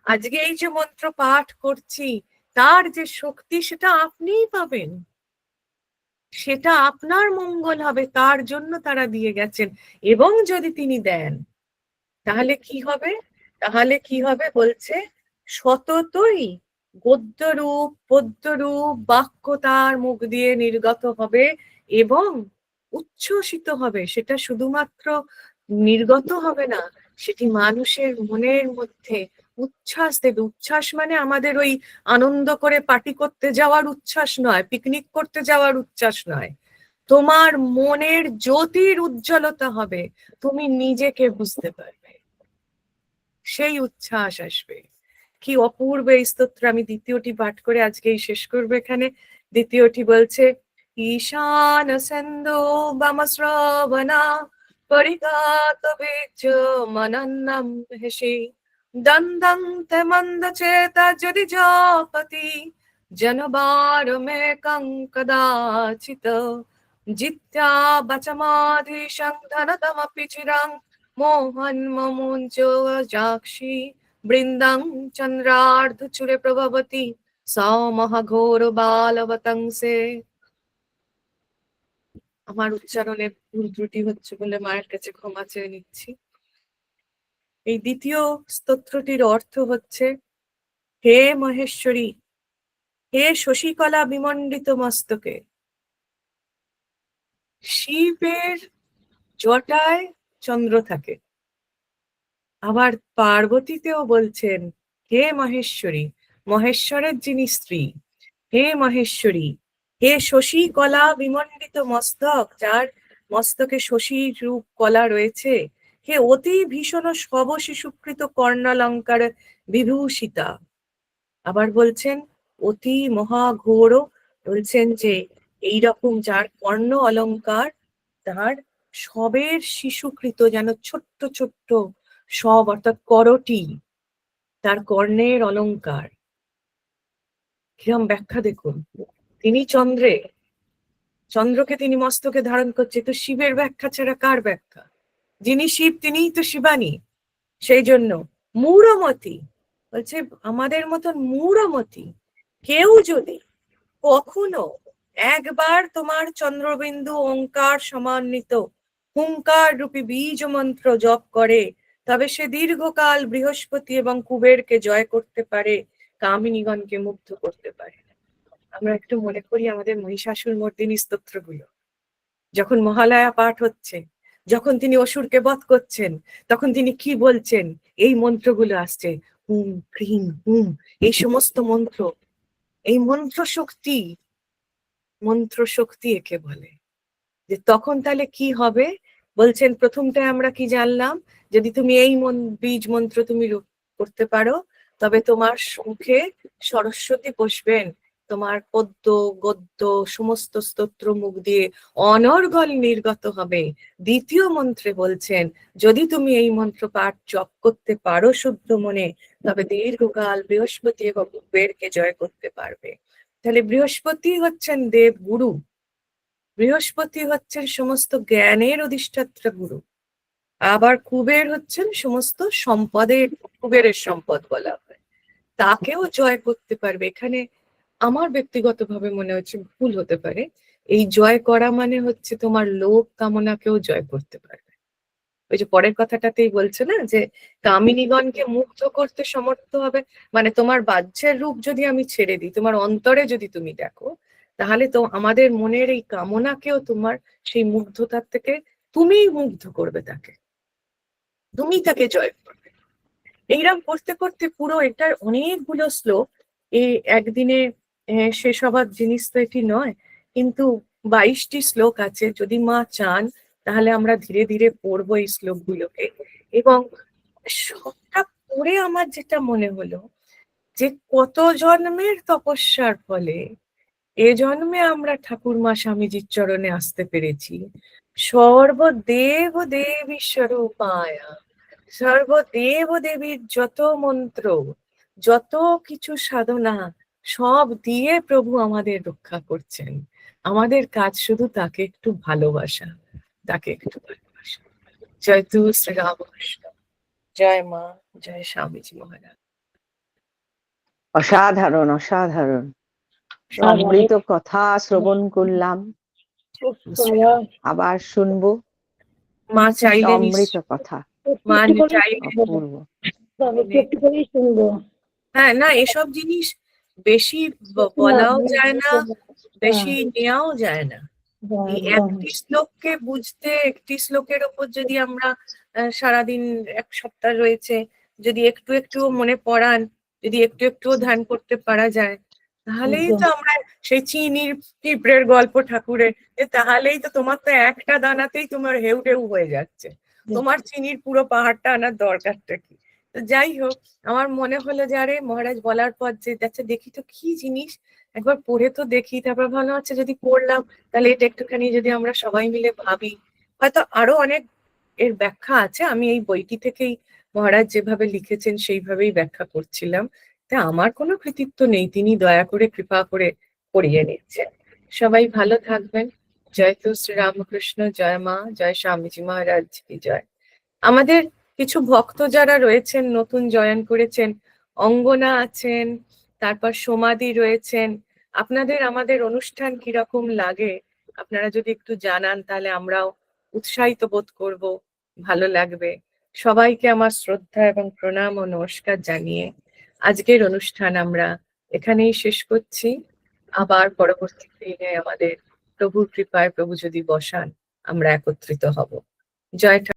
আজকে এই যে মন্ত্র পাঠ করছি, তার যে শক্তি সেটা আপনিই পাবেন, সেটা আপনার মঙ্গল হবে, তার জন্য তারা দিয়ে গেছেন। এবং যদি তিনি দেন তাহলে কি হবে? তাহলে কি হবে বলছে, সততই গদ্যরূপ পদ্যরূপ বাক্য তার মুখ দিয়ে নির্গত হবে এবং উচ্ছ্বসিত হবে। সেটা শুধুমাত্র নির্গত হবে না, সেটি মানুষের মনের মধ্যে উচ্ছ্বাস দেবে। উচ্ছ্বাস মানে আমাদের ওই আনন্দ করে পার্টি করতে যাওয়ার উচ্ছ্বাস নয়, পিকনিক করতে যাওয়ার উচ্ছ্বাস নয়। তোমার মনের জ্যোতির উজ্জ্বলতা হবে, তুমি নিজেকে বুঝতে পারবে, সেই উচ্ছ্বাস আসবে। কি অপূর্ব এই স্তোত্র! আমি দ্বিতীয়টি পাঠ করে আজকেই শেষ করবো এখানে। দ্বিতীয়টি বলছে, ঈশান সেন্দু বাম শ্রবণা পরিগাত বীজ মনন্নম হেসি দন্দং তে মন্দ চেতা যদি জপতি জনবার মে কদাচিত জিত্যা বচমাধীশং ধনতমপি চিরং মোহন মমুঞ্চ যাক্ষী বৃন্দাং চন্দ্রার্ধ চূড়ে প্রভবতী মহাঘোর বালবতংসে। আমার উচ্চারণে ভুল ত্রুটি হচ্ছে বলে মায়ের কাছে ক্ষমা চেয়ে নিচ্ছি। এই দ্বিতীয় স্তোত্রটির অর্থ হচ্ছে, হে মহেশ্বরী, হে শশীকলা বিমণ্ডিত মস্তকে। শিবের জটায় চন্দ্র থাকে। আবার পার্বতীতেও বলছেন, হে মহেশ্বরী, মহেশ্বরের যিনি স্ত্রী, হে মহেশ্বরী, হে শশী কলা বিমণ্ডিত মস্তক, যার মস্তকে শশীর রূপ কলা রয়েছে, হে অতি ভীষণ শব শিশুকৃত কর্ণালঙ্কার বিভূষিতা। আবার বলছেন অতি মহাঘোর, বলছেন যে এইরকম যার কর্ণ অলঙ্কার, তার সবের শিশুকৃত, যেন ছোট্ট ছোট্ট সব, অর্থাৎ করটি তার কর্ণের অলঙ্কার। কিরম ব্যাখ্যা দেখুন, তিনি চন্দ্রকে তিনি মস্তকে ধারণ করছে, তো শিবের ব্যাখ্যা ছাড়া কার ব্যাখ্যা? যিনি শিব তিনিই তো শিবানী। সেই জন্য মূঢ়মতি বলছে, আমাদের মতন মূঢ়মতি কেউ যদি কখনো একবার তোমার চন্দ্রবিন্দু ওঙ্কার সমান্বিত হুঙ্কার রূপী বীজ মন্ত্র জপ করে, তবে সে দীর্ঘকাল বৃহস্পতি এবং কুবেরকে জয় করতে পারে, কামিনীগণকে মুগ্ধ করতে পারে। আমরা একটু মনে করি আমাদের মহিষাসুর মর্দিনী স্তোত্রগুলো, যখন মহালয়া পাঠ হচ্ছে, যখন তিনি অসুরকে বধ করছেন, তখন তিনি কি বলছেন? এই মন্ত্রগুলো আসছে, হুম ক্রিম হুম, এই সমস্ত মন্ত্র, এই মন্ত্র শক্তি একে বলে। যে তখন তাহলে কি হবে বলছেন, প্রথমটায় আমরা কি জানলাম, যদি তুমি এই বীজ মন্ত্র তুমি করতে পারো, তবে তোমার মুখে সরস্বতী বসবেন, তোমার পদ্য গদ্য সমস্ত স্তোত্র মুখ দিয়ে অনর্গল নির্গত হবে। দ্বিতীয় মন্ত্রে বলছেন, যদি তুমি এই মন্ত্র পাঠ জপ করতে পারো শুদ্ধ মনে, তবে দীর্ঘকাল বৃহস্পতি এবং কুবেরকে জয় করতে পারবে। তাহলে বৃহস্পতি হচ্ছেন দেব গুরু, বৃহস্পতি হচ্ছেন সমস্ত জ্ঞানের অধিষ্ঠাত্রা গুরু, আবার কুবের হচ্ছেন সমস্ত সম্পদের, কুবেরের সম্পদ বলা হয়, তাকেও জয় করতে পারবে। এখানে আমার ব্যক্তিগতভাবে মনে হচ্ছে, ভুল হতে পারে, এই জয় করা মানে হচ্ছে তোমার লোভ কামনাকেও জয় করতে পারবে। ওই যে পরের কথাটাতেই বলছে না, যে কামিনীগণকে মুগ্ধ করতে সমর্থ হবে, মানে তোমার বাহ্যের রূপ যদি আমি ছেড়ে দিই, তোমার অন্তরে যদি তুমি দেখো, তাহলে তো আমাদের মনের এই কামনাকেও তোমার সেই মুগ্ধতার থেকে তুমিই মুগ্ধ করবে, তাকে তুমি তাকে জয় করবে। এইরকম করতে করতে পুরো এটার অনেকগুলো শ্লোক, এই একদিনে শেষ হবার জিনিস তো এটি নয়, কিন্তু 22টি শ্লোক আছে। যদি মা চান তাহলে আমরা ধীরে ধীরে পড়বো এই শ্লোকগুলোকে। এবং সবটা পড়ে আমার যেটা মনে হলো, যে কত জন্মের তপস্যার ফলে এ জন্মে আমরা ঠাকুরমা স্বামীজির চরণে আসতে পেরেছি। সর্বদেব দেব ঈশ্বর পায়া সর্বদেব দেবীর যত মন্ত্র, যত কিছু সাধনা, সব দিয়ে প্রভু আমাদের রক্ষা করছেন। আমাদের কাজ শুধু তাকে একটু ভালোবাসা, তাকে একটু ভালোবাসা। জয় তু শ্রীরামকৃষ্ণ, জয় মা, জয় স্বামীজি মহারাজ। অসাধারণ অসাধারণ অমৃত কথা শ্রবণ করলাম, আবার শুনবো। মা চাইলে অমৃত কথা, মা চাইলে অপূর্ব। হ্যাঁ, না এসব জিনিস বেশি বলাও যায় না, বেশি নেওয়াও যায় না। এই একটি শ্লোককে বুঝতে, একটি শ্লোকের ওপর যদি আমরা সারাদিন এক সপ্তাহ রয়েছে যদি একটু একটু মনে পড়ান, যদি একটু একটুও ধ্যান করতে পারা যায়, তাহলেই তো আমরা সেই চিনির পিঁপড়ের গল্প ঠাকুরের, তাহলেই তো তোমার তো একটা দানাতেই তোমার হেউ ঢেউ হয়ে যাচ্ছে, তোমার চিনির পুরো পাহাড়টা আনার দরকারটা কি? তো যাই হোক, আমার মনে হলো যে আরে মহারাজ বলার পর যে আচ্ছা দেখি তো কি জিনিস, একবার পড়ে তো দেখি, তারপর ভালো হচ্ছে যদি পড়লাম তাহলে এটা একটুখানি যদি আমরা সবাই মিলে ভাবি, হয়তো আরো অনেক এর ব্যাখ্যা আছে। আমি এই বইটি থেকেই মহারাজ যেভাবে লিখেছেন সেইভাবেই ব্যাখ্যা করছিলাম। তা আমার কোনো কৃতিত্ব নেই, তিনি দয়া করে কৃপা করে পড়িয়ে নিচ্ছেন। সবাই ভালো থাকবেন। জয় তো শ্রীরামকৃষ্ণ, জয় মা, জয় স্বামীজি মহারাজ কি জয়। আমাদের কিছু ভক্ত যারা রয়েছেন, নতুন জয়েন করেছেন, অঙ্গনা আছেন, তারপর সমাধি রয়েছেন, আপনাদের আমাদের অনুষ্ঠান কিরকম লাগে আপনারা যদি একটু জানান তাহলে আমরাও উৎসাহিত বোধ করব, ভালো লাগবে। সবাইকে আমার শ্রদ্ধা এবং প্রণাম ও নমস্কার জানিয়ে আজকের অনুষ্ঠান আমরা এখানেই শেষ করছি। আবার পরবর্তী দিনে আমাদের প্রভুর কৃপায় প্রভু যদি বসান আমরা একত্রিত হব। জয়